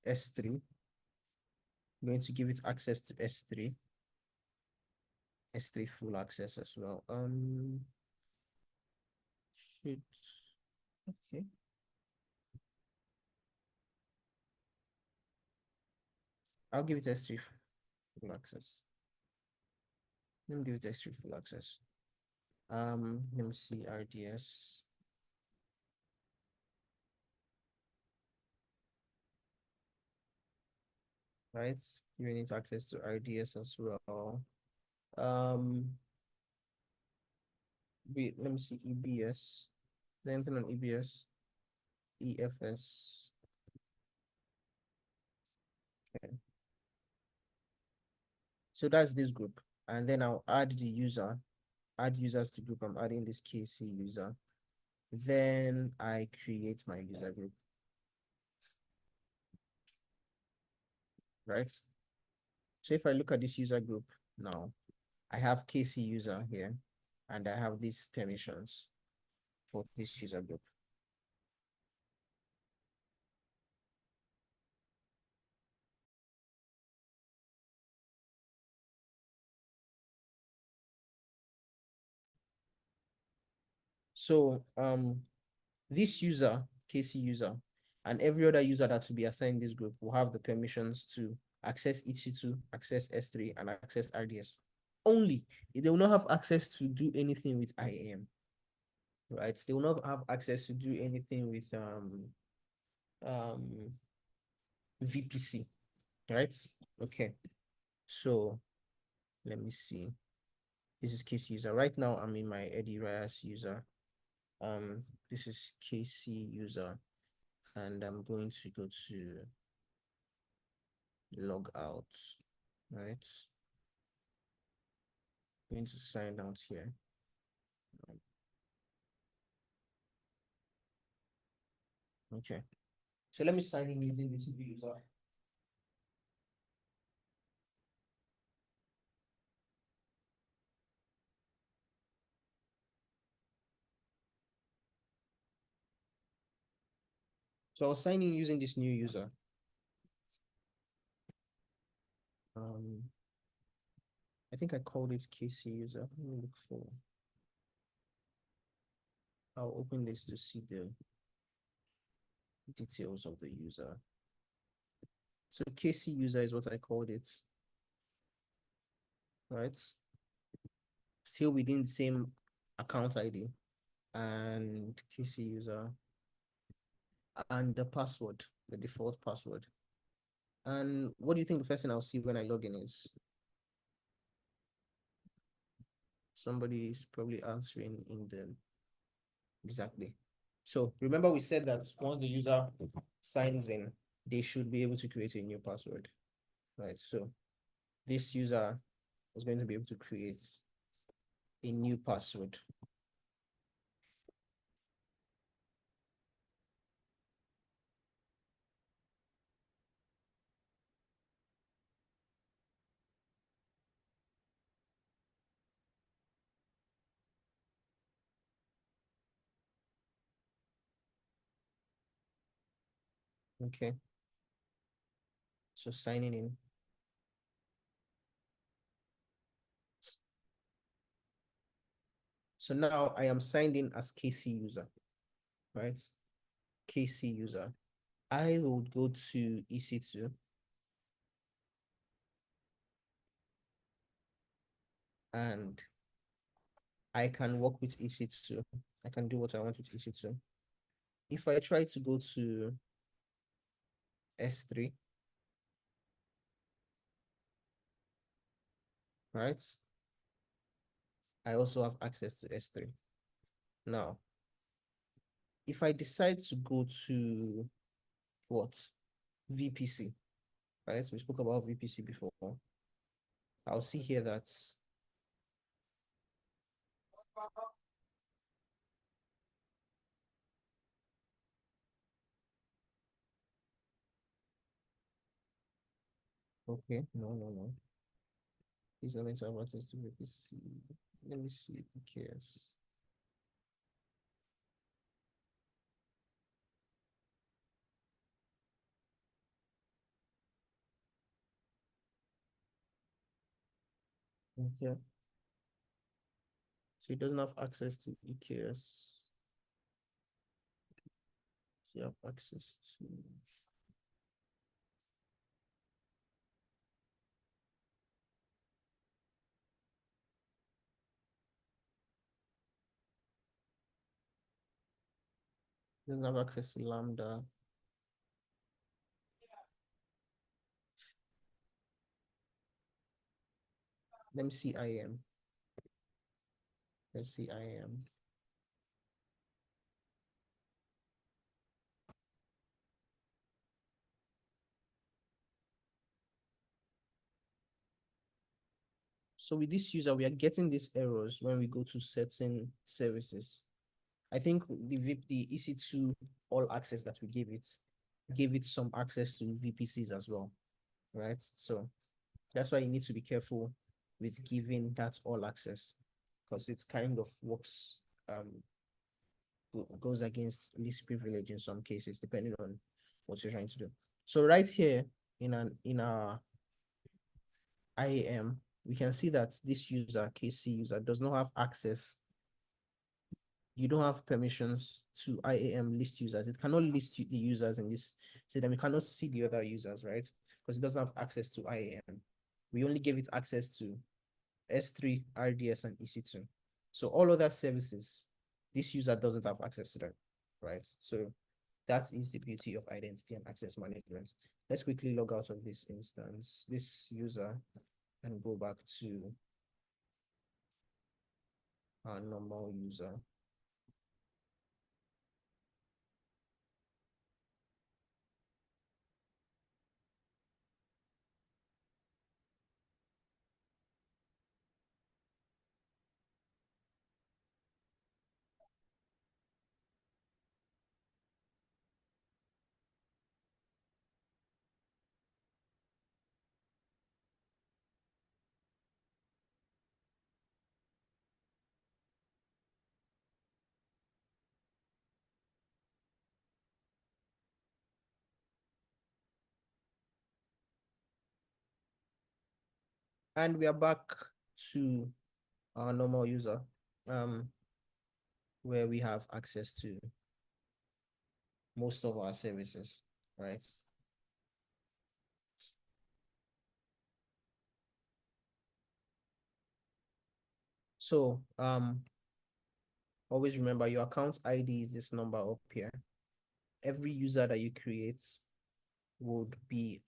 S3. I'm going to give it access to S3 full access as well. Should okay. I'll give it S3 full access. Let me give it S3 full access. Let me see RDS. Right, you need access to RDS as well. Let me see EBS. Anything on EBS? EFS. Okay. So that's this group. And then I'll add the user, add users to group. I'm adding this KC user. Then I create my user group. Right? So if I look at this user group now, I have KC user here, and I have these permissions for this user group. So this user, KC user, and every other user that will be assigned this group will have the permissions to access EC2, access S3, and access RDS. Only they will not have access to do anything with IAM, right? They will not have access to do anything with VPC, right? Okay, so let me see. This is KC user. Right now, I'm in my Eddie Reyes user. This is KC user, and I'm going to go to log out, right? Going to sign out here. Okay, so let me sign in using this user. So I was signing using this new user. I think I called it KC user. Let me look for. I'll open this to see the details of the user. So KC user is what I called it, right? Still within the same account ID and KC user and the password, the default password. And what do you think the first thing I'll see when I log in is? Somebody is probably answering in the exactly. So remember we said that once the user signs in, they should be able to create a new password, right? So this user is going to be able to create a new password. Okay. So signing in. So now I am signed in as KC user, right? KC user. I will go to EC2. And I can work with EC2. I can do what I want with EC2. If I try to go to S3, right? I also have access to S3. Now, if I decide to go to what? VPC, right? We spoke about VPC before. I'll see here that okay, no. Please don't have access to VPC. Let me see EKS. Okay. So it doesn't have access to EKS. So you have access to doesn't have access to Lambda. Let me see IAM. Let's see IAM. So with this user, we are getting these errors when we go to certain services. I think the EC2 all access that we gave it some access to VPCs as well, right? So that's why you need to be careful with giving that all access because it kind of works, goes against least privilege in some cases, depending on what you're trying to do. So right here in our IAM, we can see that this user, KC user, does not have access you don't have permissions to IAM list users. It cannot list the users in this system. You cannot see the other users, right? Because it doesn't have access to IAM. We only gave it access to S3, RDS, and EC2. So all other services, this user doesn't have access to them, right? So that is the beauty of identity and access management. Let's quickly log out of this instance, this user, and go back to our normal user. And we are back to our normal user, where we have access to most of our services, right? So always remember your account ID is this number up here. Every user that you create would be,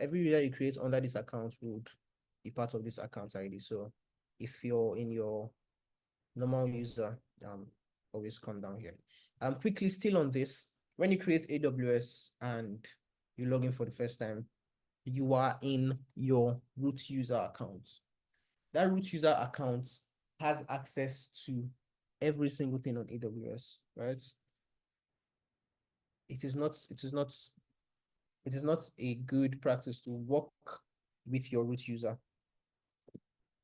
every user you create under this account would be part of this account ID. So if you're in your normal user, always come down here. Quickly still on this, when you create AWS and you log in for the first time, you are in your root user account. That root user account has access to every single thing on AWS, right? It is not a good practice to work with your root user.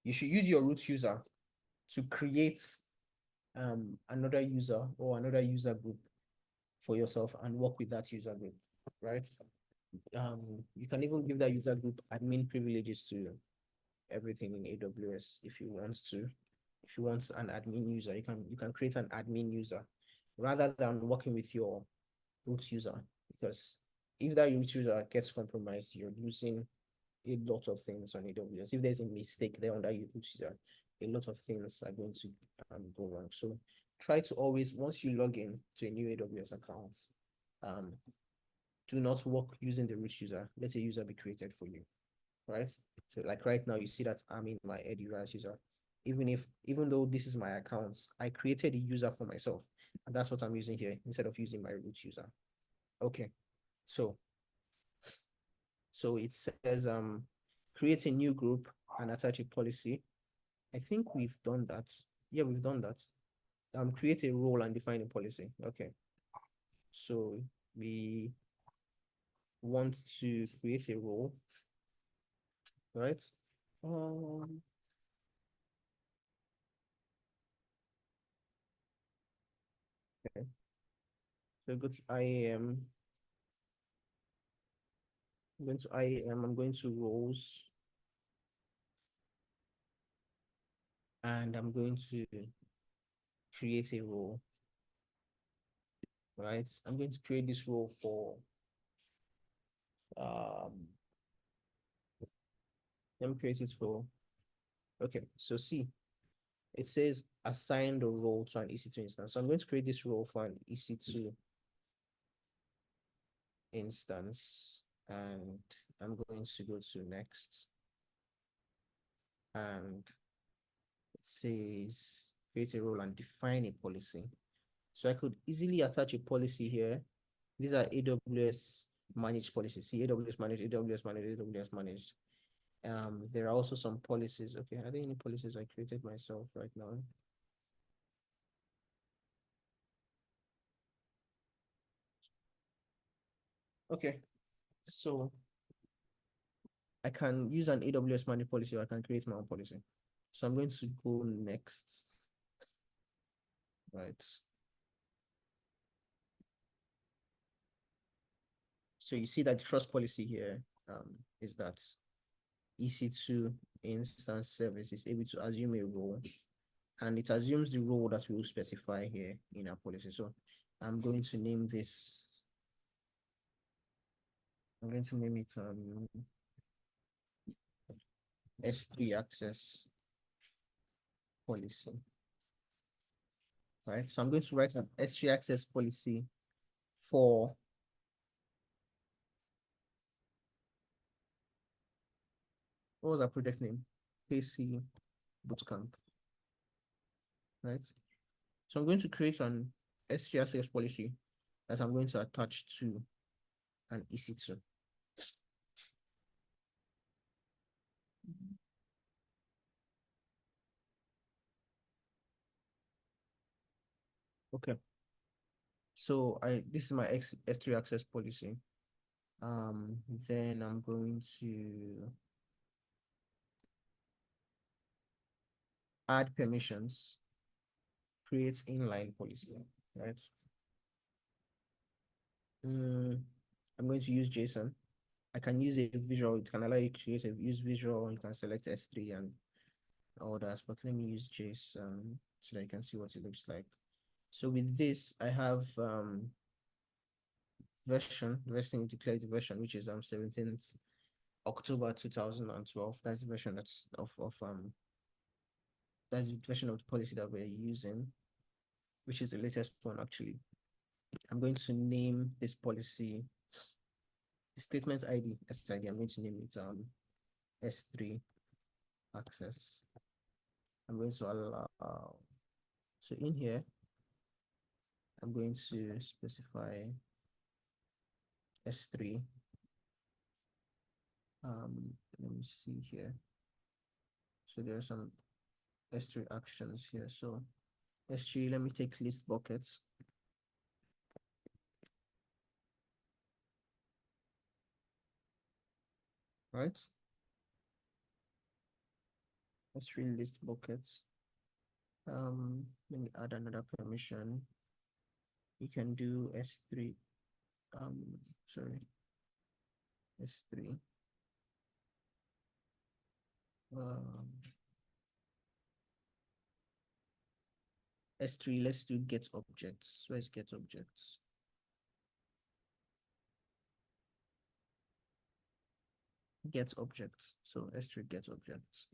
You should use your root user to create another user or another user group for yourself and work with that user group, right? You can even give that user group admin privileges to everything in AWS if you want to. If you want an admin user, you can create an admin user rather than working with your root user, because if that root user gets compromised, you're losing a lot of things on AWS. If there's a mistake there under your root user, a lot of things are going to go wrong. So try to always, once you log in to a new AWS account, do not work using the root user. Let a user be created for you, right? So like right now, you see that I'm in my AWS user. Even though this is my account, I created a user for myself, and that's what I'm using here instead of using my root user. Okay, so it says create a new group and attach a policy. I think we've done that. Yeah, we've done that. Create a role and define a policy. Okay, so we want to create a role, right? Okay. So go to IAM. I'm going to IAM. I'm going to roles, and I'm going to create a role, right? I'm going to create this role for let me create it for, okay, so see, it says assign the role to an EC2 instance. So I'm going to create this role for an EC2 instance, and I'm going to go to next, and it says create a role and define a policy. So I could easily attach a policy here. These are AWS managed policies. See, AWS managed, AWS managed, AWS managed. There are also some policies. Okay, are there any policies I created myself right now? Okay, so I can use an AWS managed policy, or I can create my own policy. So I'm going to go next, right? So you see that the trust policy here is that EC2 instance service is able to assume a role and it assumes the role that we will specify here in our policy. So I'm going to name this, I'm going to name it S3 access policy. Right, so I'm going to write an S3 access policy for what was our project name? KC Bootcamp. Right, so I'm going to create an S3 access policy that I'm going to attach to an EC2. Okay, so this is my S3 access policy. Then I'm going to add permissions, create inline policy, right? I'm going to use JSON. I can use a visual, it can allow you to use visual, you can select S3 and all that, but let me use JSON so that you can see what it looks like. So with this, I have version, the first thing you declare the version, which is 17th October 2012. That's the version that's that's the version of the policy that we're using, which is the latest one actually. I'm going to name this policy the statement ID, SID. I'm going to name it S3 access. I'm going to allow, so in here, I'm going to specify S3. Let me see here. So there are some S3 actions here. So S3, let me take list buckets. Right? S3 list buckets. Let me add another permission. You can do S3, sorry, S3. S3, let's do get objects. Where's get objects? Get objects. So S3 get objects.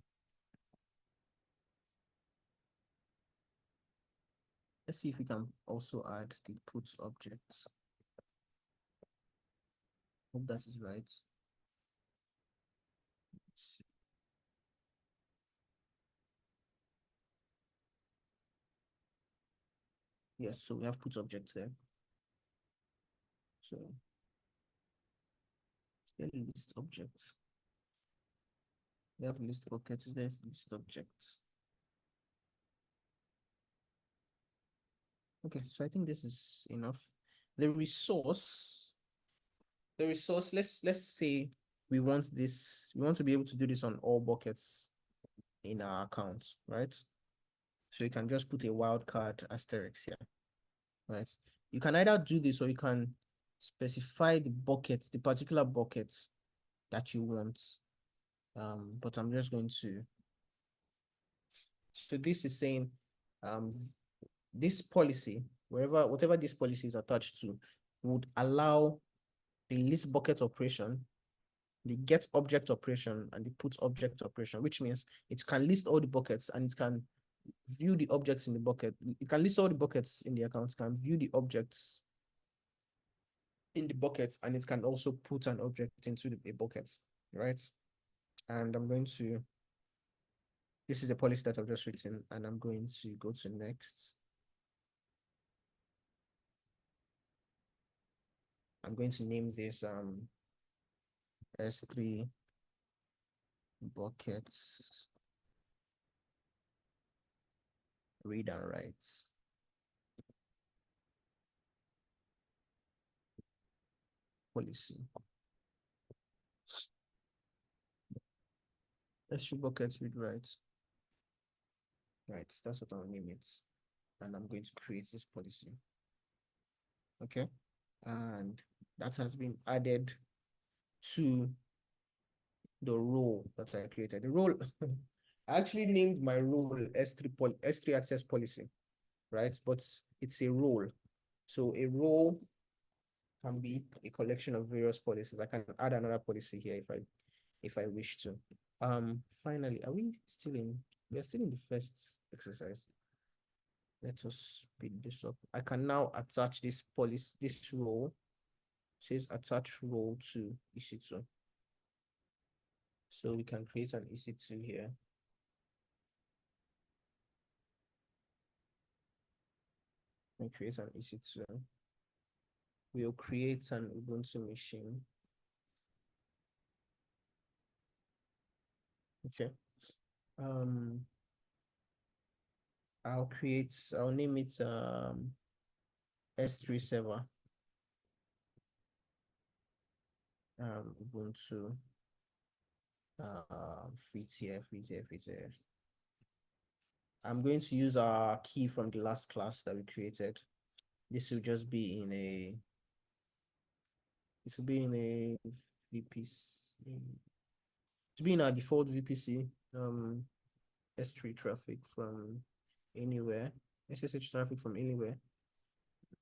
Let's see if we can also add the puts objects. Hope that is right. Yes, so we have put objects there. So list objects. We have list buckets, there's list objects. Okay, so I think this is enough. The resource, let's say we want to be able to do this on all buckets in our account, right? So you can just put a wildcard asterisk here, right? You can either do this or you can specify the buckets, the particular buckets that you want. But I'm just going to, so this is saying this policy, whatever this policy is attached to, would allow the list bucket operation, the get object operation, and the put object operation, which means it can list all the buckets and it can view the objects in the bucket. It can list all the buckets in the account, can view the objects in the buckets, and it can also put an object into the bucket, right? And I'm going to, this is a policy that I've just written, and I'm going to go to next. I'm going to name this S3 buckets read and write policy. S3 buckets read write. Right, that's what I'll name it. And I'm going to create this policy. Okay, and that has been added to the role that I created. The role, I actually named my role S3 access policy, right? But it's a role. So a role can be a collection of various policies. I can add another policy here if I wish to. Finally, are we still in? We are still in the first exercise. Let us speed this up. I can now attach this policy, this role. It says attach role to EC2. So we can create an EC2 here. And create an EC2. We'll create an Ubuntu machine. Okay. I'll name it S3 server. Ubuntu free tier. I'm going to use our key from the last class that we created. This will just be in a VPC. To be in our default VPC, S3 traffic from anywhere, SSH traffic from anywhere,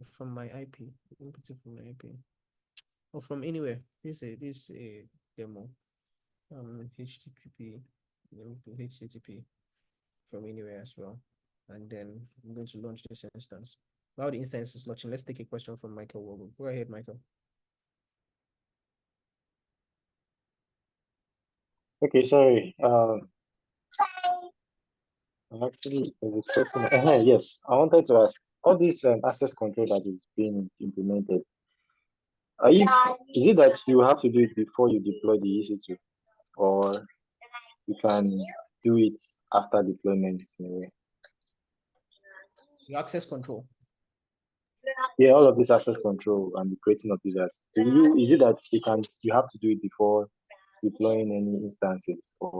from my IP, input it from my IP, or from anywhere. This is a demo. HTTP, HTTP from anywhere as well. And then I'm going to launch this instance. While the instance is launching, let's take a question from Michael Wogo. Go ahead, Michael. Okay, sorry. Actually, there's a question. Yes, I wanted to ask, all this access control that is being implemented, is it that you have to do it before you deploy the EC2, or you can do it after deployment in a way? The access control. Yeah, all of this access control and the creating of users. Is it that you have to do it before deploying any instances, or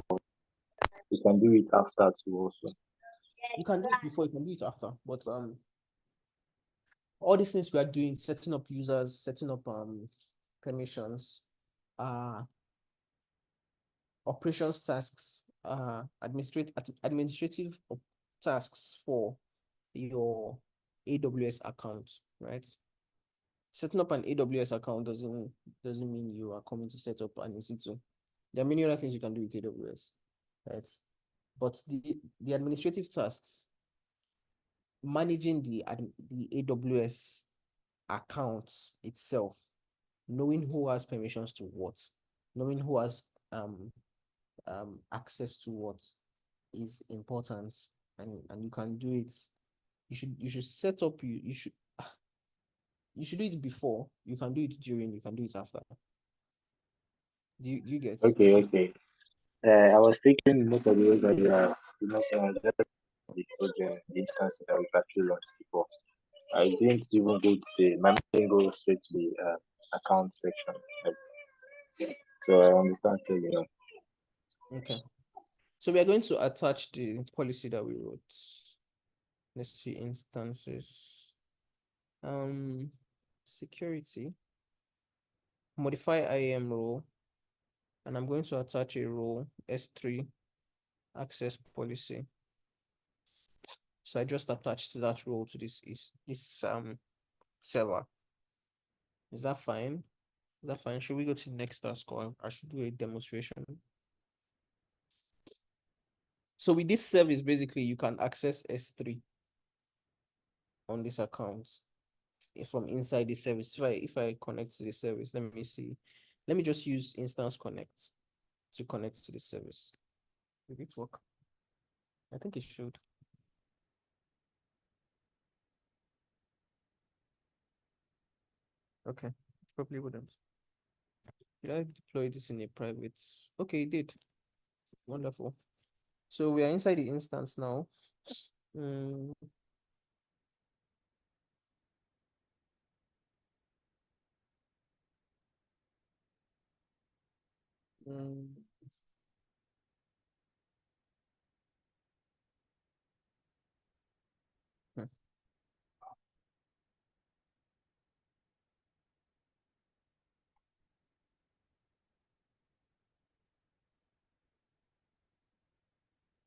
you can do it after too also? You can do it before, you can do it after, but all these things we are doing, setting up users, setting up permissions, operations tasks, administrative tasks for your AWS account, right? Setting up an AWS account doesn't mean you are coming to set up an EC2. There are many other things you can do with AWS, right? But the administrative tasks, managing the AWS account itself, knowing who has permissions to what, knowing who has access to what is important, and you can do it. You should set up, you should do it before, you can do it during, you can do it after. Do you get? Okay. I was thinking most of the ways that you mentioned are just the instances that we've actually launched before. I didn't even go to my mind didn't go straight to the account section. So I understand clearly now. Okay. So we are going to attach the policy that we wrote. Let's see, instances. Security. Modify IAM role. And I'm going to attach a role, S3 access policy. So I just attached that role to this server. Is that fine? Is that fine? Should we go to the next task, or I should do a demonstration? So with this service, basically, you can access S3 on this account from inside the service. If I connect to the service, let me see. Let me just use Instance Connect to connect to the service. Will it work? I think it should. Okay, probably wouldn't. Did I deploy this in a private? Okay, it did. Wonderful. So we are inside the instance now. Mm. Mm. Hmm.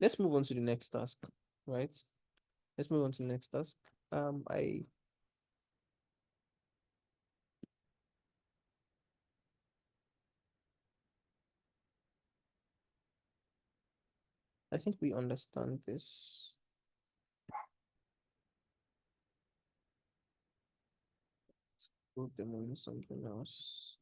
let's move on to the next task, right? Let's move on to the next task. I think we understand this. Let's put them on something else.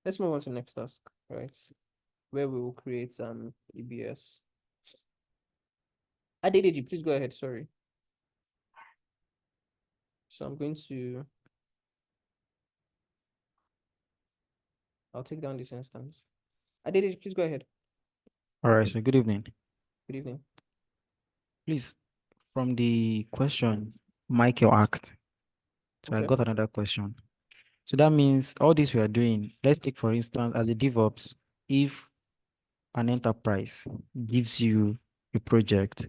Let's move on to the next task, right? Where we will create EBS. Adedeji, please go ahead. Sorry. So I'm going to. I'll take down this instance. Adedeji, please go ahead. All right, so good evening. Good evening. Please, from the question Michael asked, so I Okay. got another question. So that means all this we are doing, let's take for instance, as a DevOps, if an enterprise gives you a project,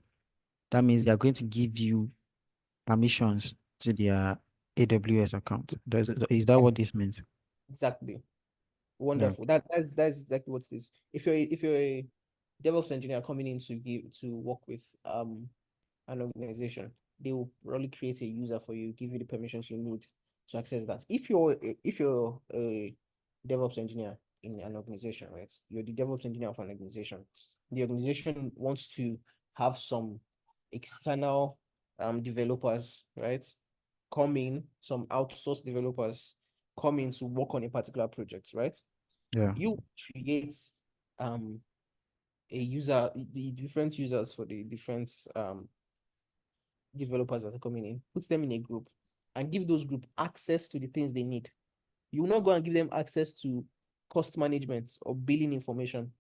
that means they are going to give you permissions to their AWS account. Is that what this means? Exactly. Yeah. Wonderful. That's exactly what it is. If you're a DevOps engineer coming in to work with an organization, they will probably create a user for you, give you the permissions you need to access that. If you're a DevOps engineer in an organization, right? You're the DevOps engineer of an organization. The organization wants to have some external developers, right? Come in, some outsourced developers come in to work on a particular project, right? Yeah. You create a user, the different users for the different developers that are coming in, put them in a group and give those group access to the things they need. You will not go and give them access to cost management or billing information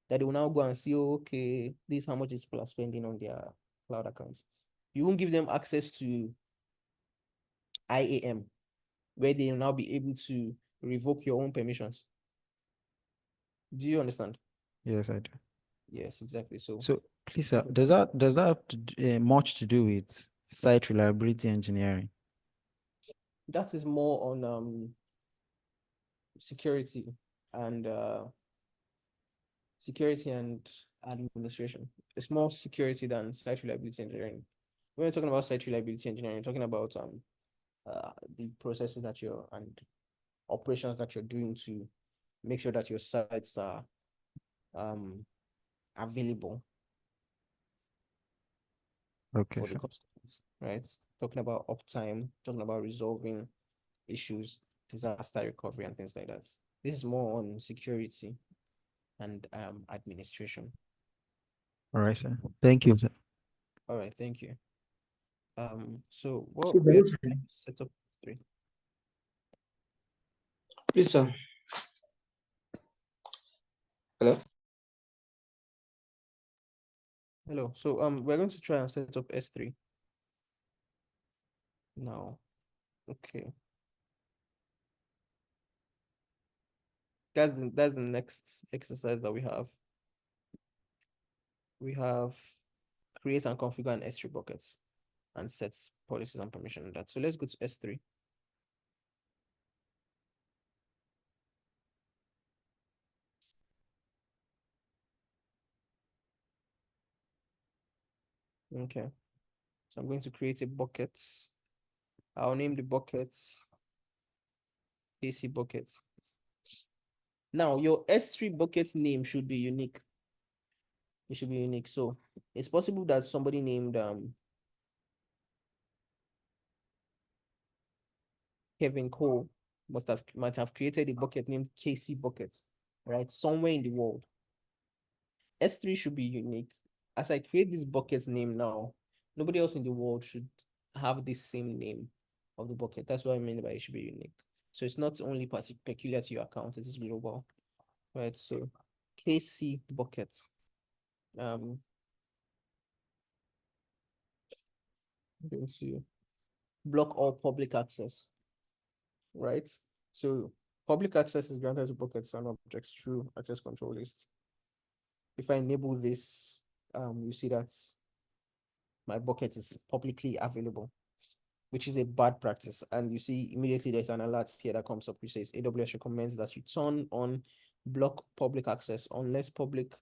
that they will now go and see, oh, okay, this is how much is people are spending on their cloud accounts. You won't give them access to IAM, where they will now be able to revoke your own permissions. Do you understand? Yes, I do. Yes, exactly. So Please, does that have much to do with site reliability engineering? that is more on security and administration. It's more security than site reliability engineering. When you're talking about site reliability engineering, you're talking about the processes that you're and operations that you're doing to make sure that your sites are available Okay, for the sir. customers, right? Talking about uptime, talking about resolving issues, disaster recovery, and things like that. This is more on security and administration. All right, sir. Thank you, sir. All right, thank you. So what we are trying to set up three. Please, sir. Hello. Hello. So we're going to try and set up S3 now. Okay. That's the next exercise that we have. We have create and configure an S3 buckets and set policies and permission on that. So let's go to S3. Okay. So I'm going to create a bucket. I'll name the bucket AC buckets. Now your S3 bucket name should be unique. It should be unique. So it's possible that somebody named Kevin Cole might have created a bucket named KC bucket, right? Somewhere in the world. S3 should be unique. As I create this bucket name now, nobody else in the world should have the same name of the bucket. That's what I mean by it should be unique. So it's not only peculiar to your account, it is global, right? So KC bucket. I'm going to block all public access, right? So public access is granted to buckets and objects through access control list. If I enable this, you see that my bucket is publicly available, which is a bad practice. And you see immediately there's an alert here that comes up which says AWS recommends that you turn on block public access unless public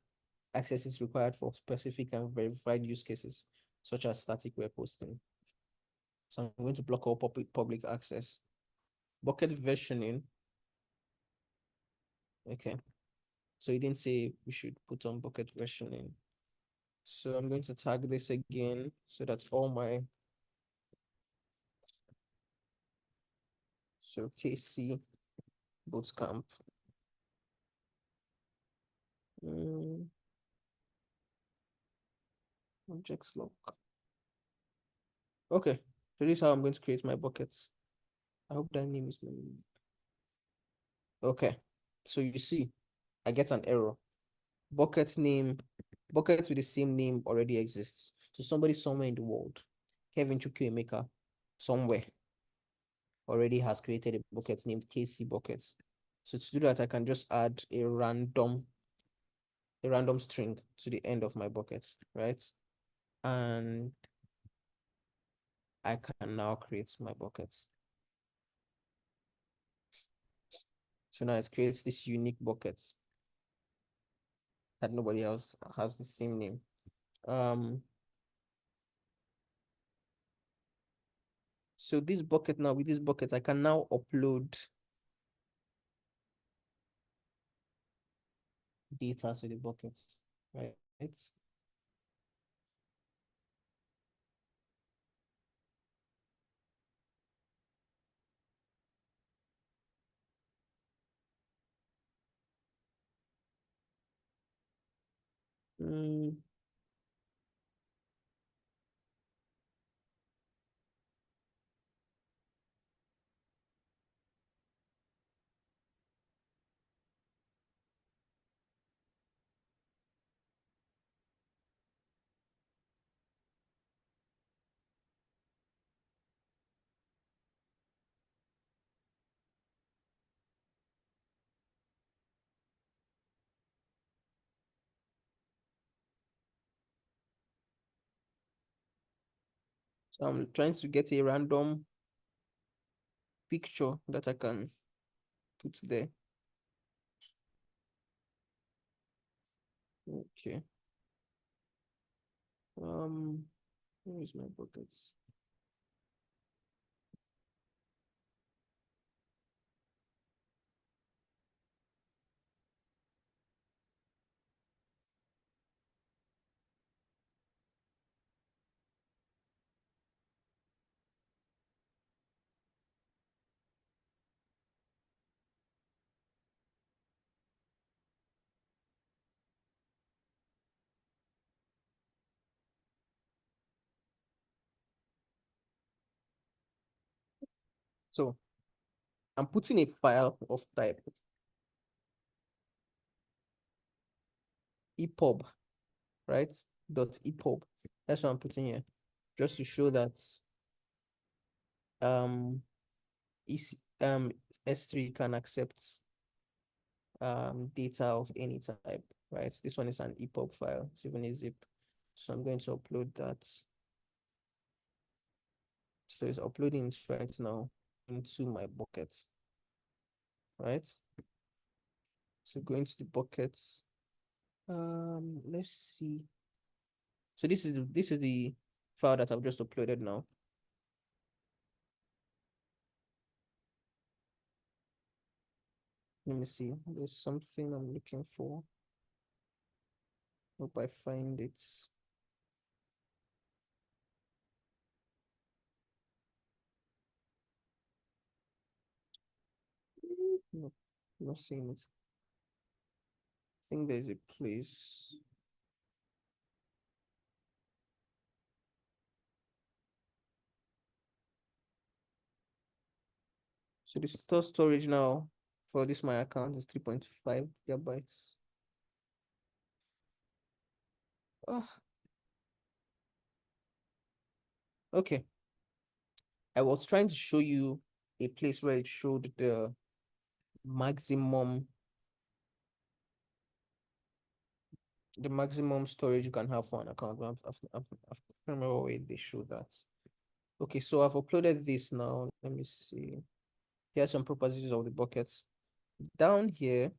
access is required for specific and verified use cases, such as static web hosting. So I'm going to block all public access. Bucket versioning. Okay. So it didn't say we should put on bucket versioning. So I'm going to tag this again so that all my KC bootcamp. Objects lock. Okay, so this is how I'm going to create my buckets. I hope that name is okay. So you see, I get an error. Buckets with the same name already exists. So somebody somewhere in the world, Kevin Chukwuemeka, somewhere already has created a bucket named KC buckets. So to do that, I can just add a random string to the end of my bucket, right? And I can now create my buckets. So now it creates this unique bucket that nobody else has the same name. So this bucket now, with this bucket, I can now upload data to the bucket, right? So I'm trying to get a random picture that I can put there. Okay. Where is my buckets? So I'm putting a file of type EPUB, right? .epub. That's what I'm putting here, just to show that S3 can accept data of any type, right? This one is an EPUB file. It's even a zip. So I'm going to upload that. So it's uploading right now into my bucket, right? So going to the buckets. Let's see. So this is the file that I've just uploaded now. Let me see. There's something I'm looking for. Hope I find it. No, not seeing it. I think there's a place. So the storage now for this my account is 3.5 gigabytes. Oh. Okay. I was trying to show you a place where it showed the maximum the maximum storage you can have for an account. I can't remember where they show that. Okay, so I've uploaded this now. Let me see. Here are some properties of the buckets. Down here,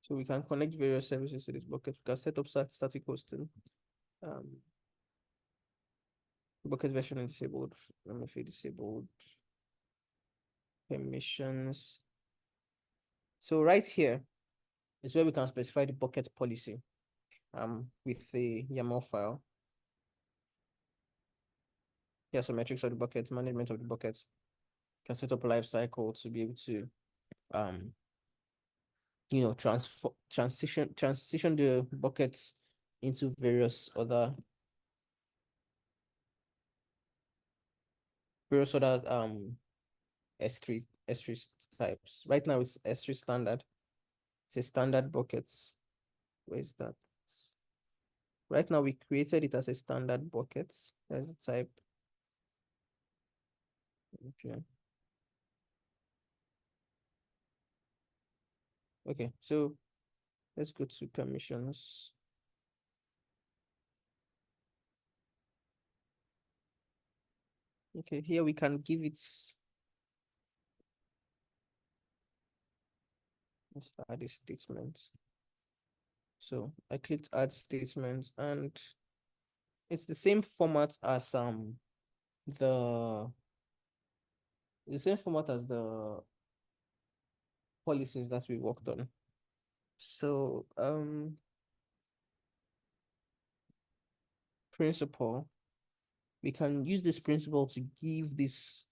so we can connect various services to this bucket. We can set up static hosting. Bucket version is disabled. Let me feel disabled. Permissions. So right here is where we can specify the bucket policy with the YAML file. Here's some metrics of the bucket, management of the bucket. Can set up a life cycle to be able to transition the buckets into various other S3 types. Right now it's S3 standard. It's a standard buckets. Where is that? Right now we created it as a standard bucket. There's a type. Okay. Okay, so let's go to permissions. Okay, here we can give it. Let's add a statement. So I clicked add statement and it's the same format as the same format as the policies that we worked on. So principal, we can use this principal to give this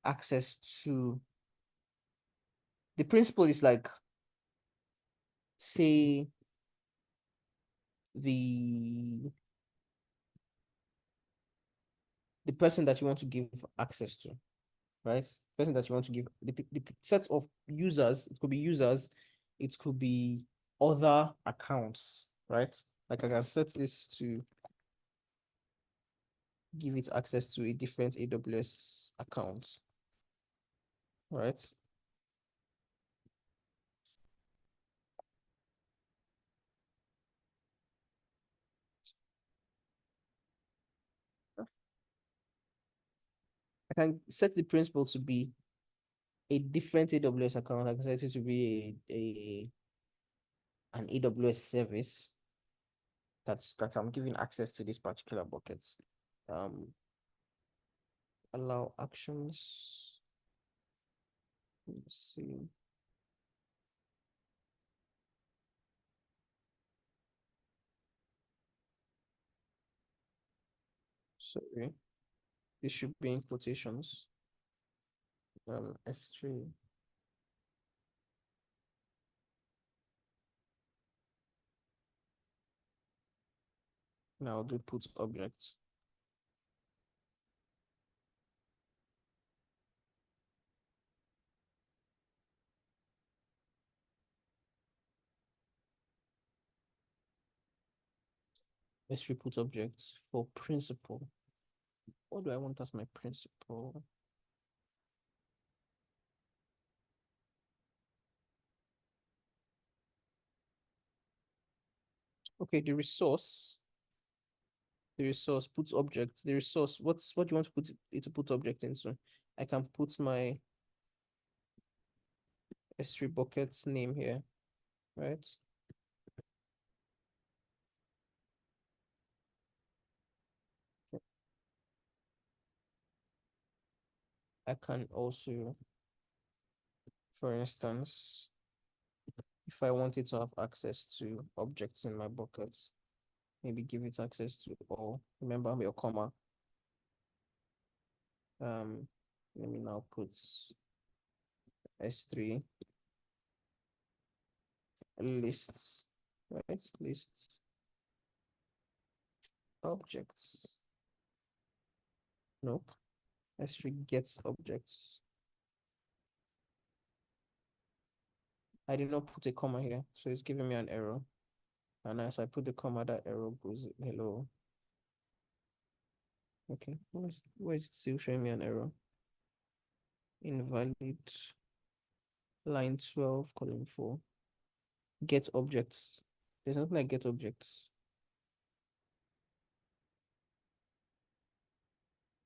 access to the principal is like, say, the person that you want to give access to, right? Person that you want to give the set of users, it could be users, it could be other accounts, right? Like I can set this to give it access to a different AWS account, right? I can set the principal to be a different AWS account. I can set it to be an AWS service that I'm giving access to this particular bucket. Allow actions. Let's see. Sorry, this should be in quotations. S3. Now do put objects. S3 put objects for principal. What do I want as my principal? Okay, the resource puts objects. The resource, what do you want to put it to put object into? I can put my S3 bucket's name here, right? I can also, for instance, if I wanted to have access to objects in my buckets, maybe give it access to all. Remember your comma. Let me now put S3 lists, right? Lists objects. Nope. S3 gets objects. I did not put a comma here, so it's giving me an error. And as I put the comma, that error goes hello. Okay, why is it still showing me an error? Invalid line 12, column 4. Get objects. There's nothing like get objects.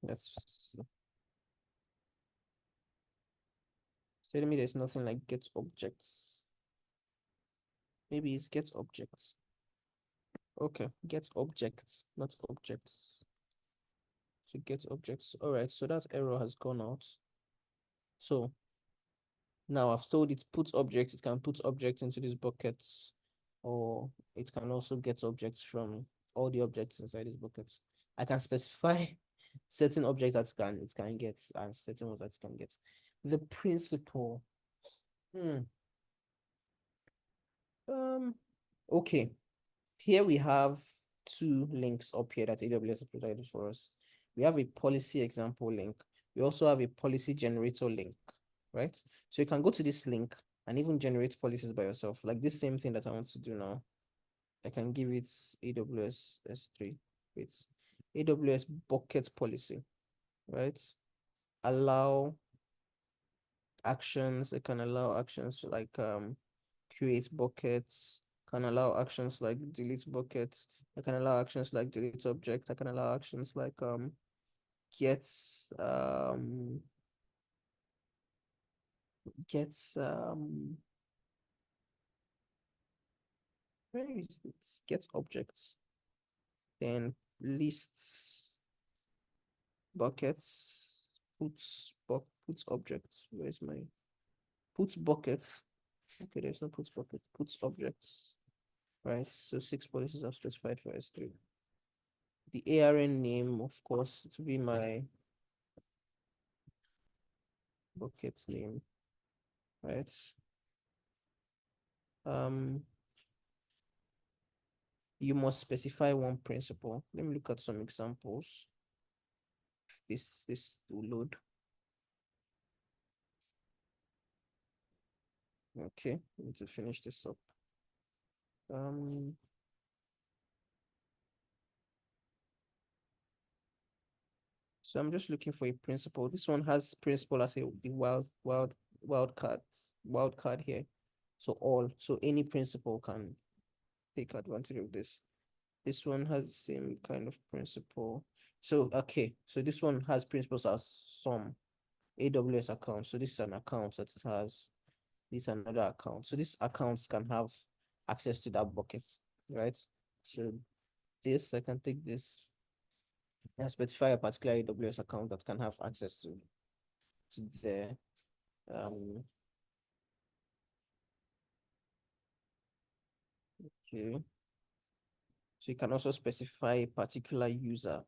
That's telling me there's nothing like get objects. Maybe it's get objects. Okay, get objects, not objects. So get objects. All right, so that error has gone out. So now I've told it put objects, it can put objects into these buckets, or it can also get objects from all the objects inside these buckets. I can specify certain objects that it can get and certain ones that it can get. The principle. Okay. Here we have two links up here that AWS has provided for us. We have a policy example link. We also have a policy generator link, right? So you can go to this link and even generate policies by yourself, like this same thing that I want to do now. I can give it AWS S3. Wait, AWS bucket policy, right? Allow actions. It can allow actions like create buckets, can allow actions like delete buckets. I can allow actions like delete object. I can allow actions like get get where is it? Get objects. Then lists buckets, puts objects. Where's my puts buckets? Okay, there's no puts bucket, puts objects. Right, so 6 policies are specified for S3. The ARN name, of course, to be my bucket name, right? You must specify one principle. Let me look at some examples. This will load. Okay, we need to finish this up. So I'm just looking for a principle. This one has principle as the wild card here. So any principle can take advantage of this. This one has the same kind of principle. So okay, so this one has principles as some AWS account. So this is an account that it has. This is another account. So these accounts can have access to that bucket, right? So this, I can take this and specify a particular AWS account that can have access to the okay. So you can also specify a particular user.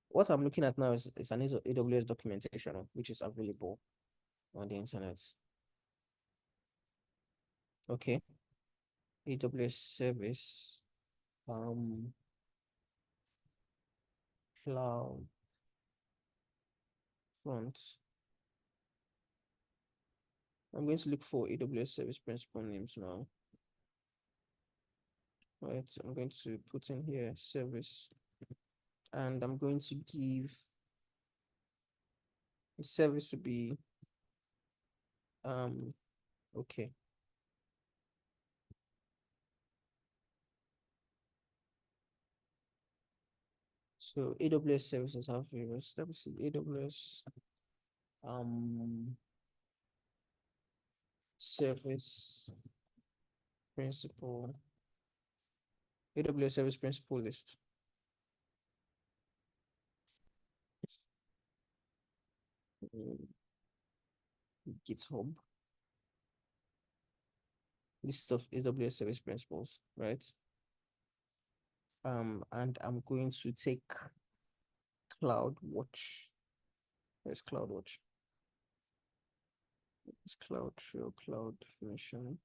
What I'm looking at now is an AWS documentation, which is available on the internet. Okay. AWS service, cloud front. I'm going to look for AWS service principal names now. Right, I'm going to put in here service, and I'm going to give the service to be okay. So AWS services have various. Let me see AWS service principal, AWS service principal list. GitHub list of AWS service principals, right? And I'm going to take CloudWatch. Where's CloudWatch? It's Cloud Show, Cloud Mission.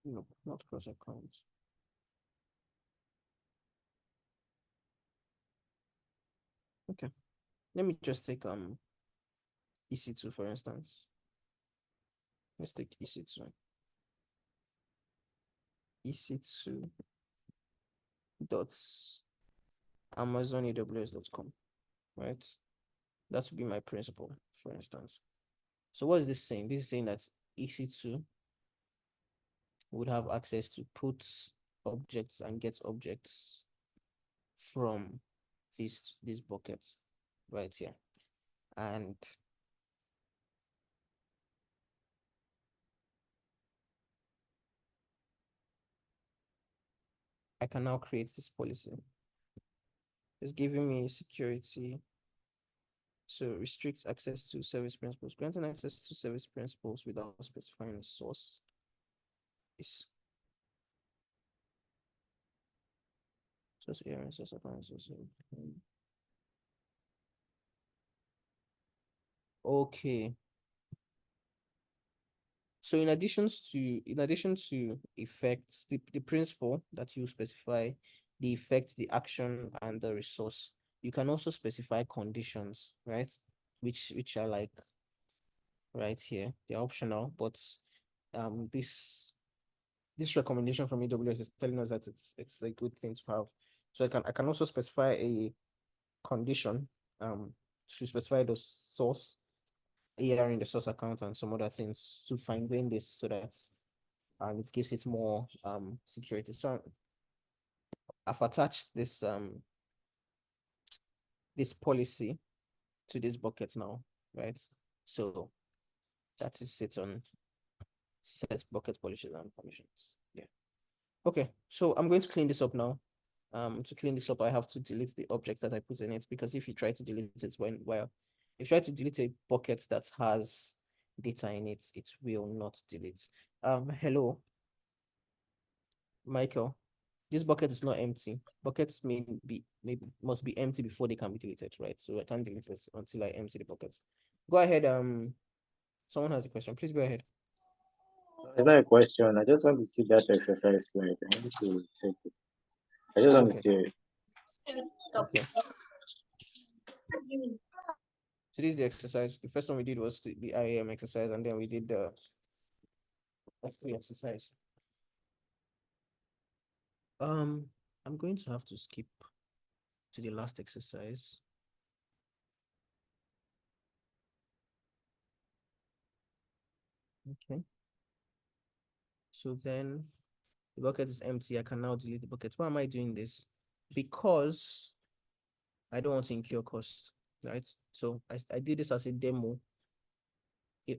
No, not cross accounts. let me just take EC2 for instance. Let's take EC2. EC2 dot AmazonAWS.com, right? That would be my principal, for instance. So what is this saying? This is saying that EC2 would have access to put objects and get objects from these buckets right here. And I can now create this policy. It's giving me security. So restricts access to service principals. Granting access to service principals without specifying the source is source area and source account. Okay. So in addition to effects, the principle that you specify, the effect, the action, and the resource, you can also specify conditions, right? Which are like right here. They're optional, but this recommendation from AWS is telling us that it's a good thing to have. So I can also specify a condition to specify the source, AR in the source account, and some other things to fine-grain this so that it gives it more security. So I've attached this this policy to this bucket now, right? So that is it on set bucket policies and permissions. Yeah. Okay, so I'm going to clean this up now. To clean this up, I have to delete the object that I put in it, because if you try to delete it if you try to delete a bucket that has data in it, it will not delete. Hello, Michael. This bucket is not empty. Buckets must be empty before they can be deleted, right? So I can't delete this until I empty the buckets. Go ahead. Someone has a question. Please go ahead. It's not a question. I just want to see that exercise slide. I need to take it. I just want to see it. Okay. So this is the exercise. The first one we did was the IAM exercise, and then we did the S3 exercise. I'm going to have to skip to the last exercise. Okay. So then the bucket is empty. I can now delete the bucket. Why am I doing this? Because I don't want to incur cost, right? So I did this as a demo,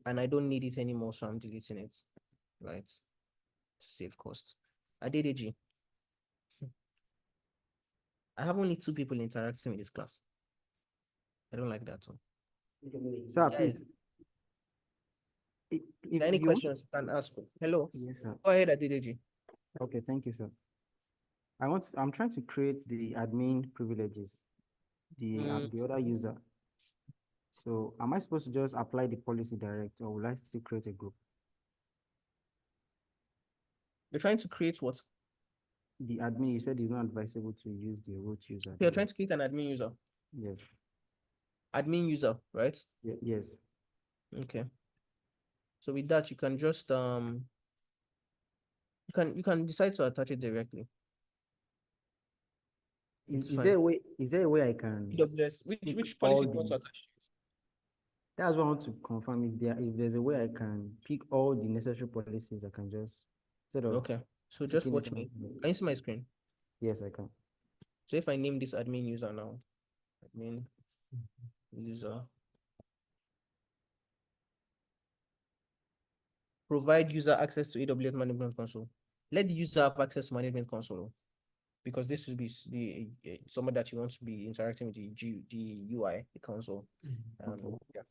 and I don't need it anymore, so I'm deleting it, right? To save cost. ADDG. I have only 2 people interacting with this class. I don't like that one. Sir, Guys, please. If any you want- questions, you can ask. Hello. Yes, sir. Go ahead, ADDG. Okay, thank you, sir. I'm trying to create the admin privileges, the other user. So am I supposed to just apply the policy direct, or will I still create a group? You're trying to create what? The admin, you said it's not advisable to use the root user. You're trying to create an admin user. Yes. Admin user, right? Yes. Okay. So with that, you can just you can decide to attach it directly. Is there a way I can AWS, pick which all policy do you want to the attach? that's what I want to confirm, if there's a way I can pick all the necessary policies, I can just instead of Okay. So just taking it watch me. Can you see my screen? Yes, I can. So if I name this admin user now, admin user, provide user access to AWS Management Console. Let the user have access to Management Console, because this will be the someone that you want to be interacting with the UI, the console. Yeah.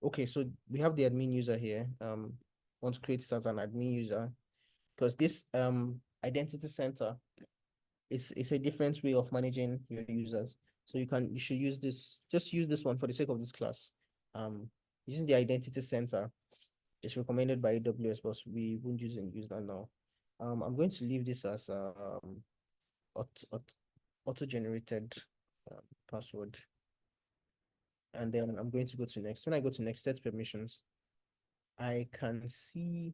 Okay, so we have the admin user here. Want to create it as an admin user, because this identity center it's a different way of managing your users. So you should use this, just use this one for the sake of this class. Using the identity center is recommended by AWS, but we won't use that now. I'm going to leave this as auto-generated password. And then I'm going to go to next. When I go to next, set permissions, I can see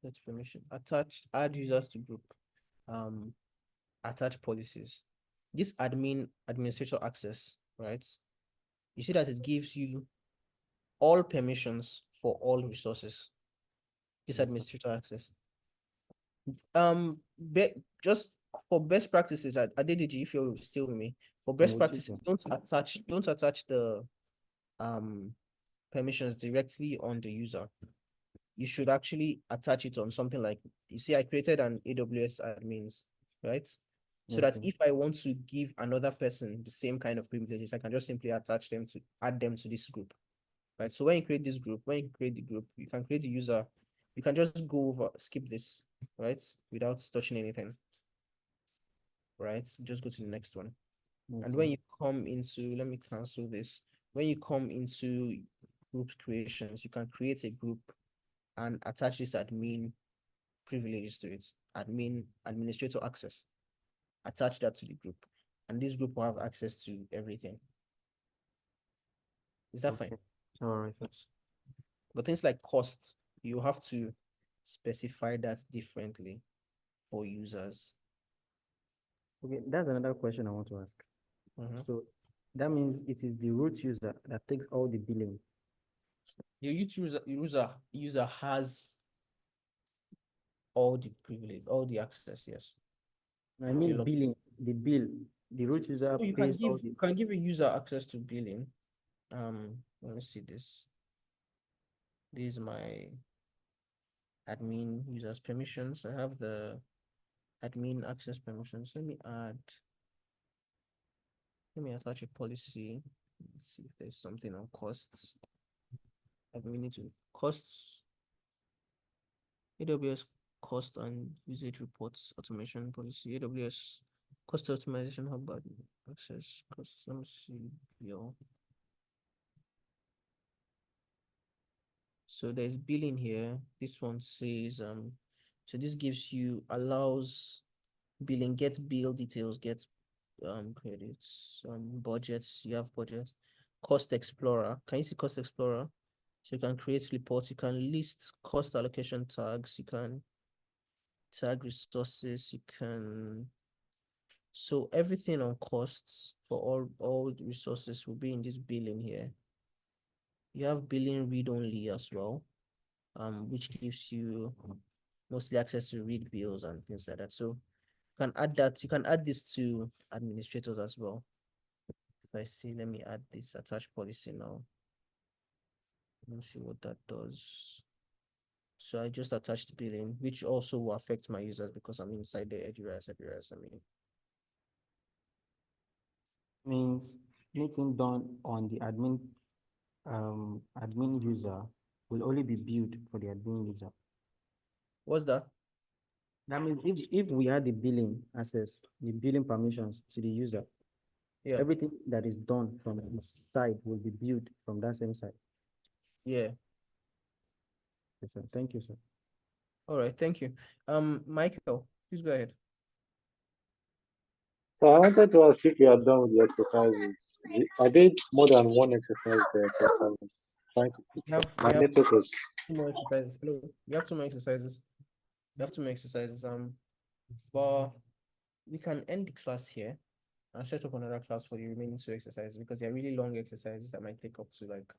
set permission, attach, add users to group, attach policies. This administrator access, right? You see that it gives you all permissions for all resources. This administrator access. Just for best practices, at DDG, if you're still with me, for best practices, don't attach the permissions directly on the user. You should actually attach it on something like, you see, I created an AWS admins, right? So that if I want to give another person the same kind of privileges, I can just simply add them to this group, right? So when you create this group, when you create the group, you can create the user, you can just go over, skip this, right? Without touching anything, right? Just go to the next one. And when you come into, let me cancel this. When you come into group creations, you can create a group and attach this admin privileges to it, administrator access. Attach that to the group, and this group will have access to everything. Is that fine? All right. But things like costs, you have to specify that differently for users. Okay, that's another question I want to ask. So that means it is the root user that takes all the billing. The user has all the privilege, all the access, yes. I mean billing, the root user So pays all the. you can give a user access to billing. Let me see this. This is my admin users permissions. I have the admin access permissions. Let me attach a policy. Let's see if there's something on costs. We need to costs, AWS cost and usage reports automation policy, AWS cost optimization hub access costs. Let me see here. So there's billing here. This one says so this allows billing, get bill details, get credits, budgets. You have budgets. Cost Explorer. Can you see Cost Explorer? So you can create reports, you can list cost allocation tags, you can tag resources, you can, so everything on costs for all the resources will be in this billing here. You have billing read-only as well, which gives you mostly access to read bills and things like that. So you can add that, you can add this to administrators as well. If I see, let me add this attach policy now. Let me see what that does. So I just attached billing, which also will affect my users because I'm inside the address. Means anything done on the admin user will only be billed for the admin user. What's that? That means if we add the billing access, the billing permissions to the user, Yeah. everything that is done from his side will be billed from that same side. Yeah. Yes, sir. Thank you, sir. All right. Thank you. Michael, please go ahead. So I wanted to ask if you are done with the exercises. I did more than one exercise there because I'm trying to pick up. My network is. Two more exercises. Hello. You have two more exercises. But we can end the class here and set up another class for the remaining two exercises because they're really long exercises that might take up to like.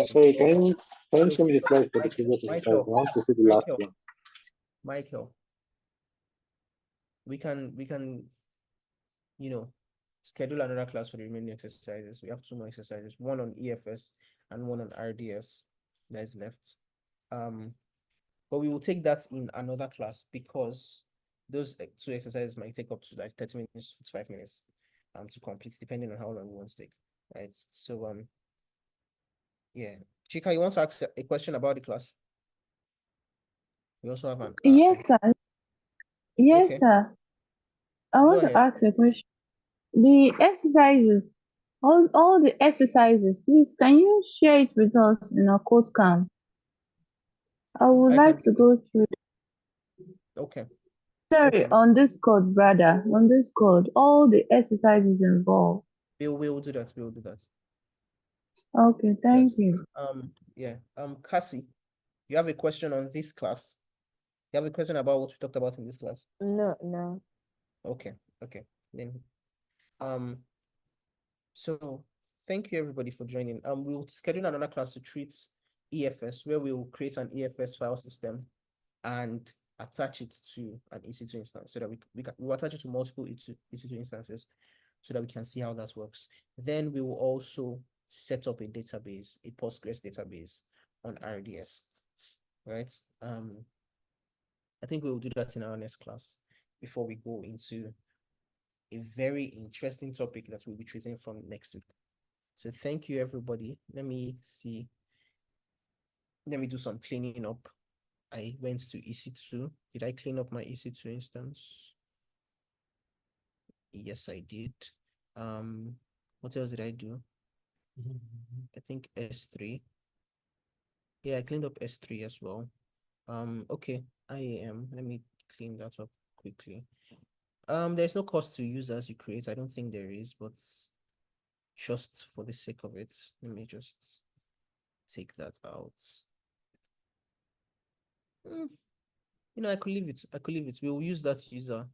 Sorry, can you show me the slide for the previous exercise? I want to see the last one. Michael, we can schedule another class for the remaining exercises. We have two more exercises, one on EFS and one on RDS that is left. But we will take that in another class because those two exercises might take up to like 30 minutes, 45 minutes to complete, depending on how long we want to take. Right. So yeah. Chika, you want to ask a question about the class? We also have an Yes, sir. Yes, okay. sir. I Go want to ahead. ask a question. The exercises, all the exercises, please, can you share it with us in our code camp? I would I can like do to it. go through. Okay. Sorry, Okay. on Discord, brother. On Discord, all the exercises involved. We'll do that. We'll do that. Okay, thank Yes. you. Yeah. Cassie, you have a question on this class? You have a question about what we talked about in this class? No. Okay. Okay. Then so thank you everybody for joining. We'll schedule another class to treat EFS, where we will create an EFS file system and attach it to an EC2 instance, so that we'll attach it to multiple EC2 instances, so that we can see how that works. Then we will also set up a database, a Postgres database on RDS, right? I think we will do that in our next class before we go into a very interesting topic that we'll be treating from next week. So thank you, everybody. Let me see. Let me do some cleaning up. I went to EC2. Did I clean up my EC2 instance? Yes, I did. What else did I do? I think S3. Yeah, I cleaned up S3 as well. Okay, IAM. Let me clean that up quickly. There's no cost to users you create. I don't think there is, but just for the sake of it, let me just take that out. I could leave it. I could leave it. We'll use that user.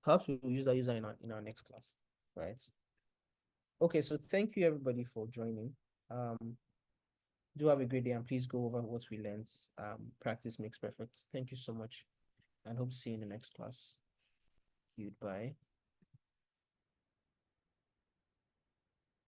Perhaps we'll use that user in our next class, right? Okay, so thank you everybody for joining. Do have a great day, and please go over what we learned. Practice makes perfect. Thank you so much, and hope to see you in the next class. Goodbye.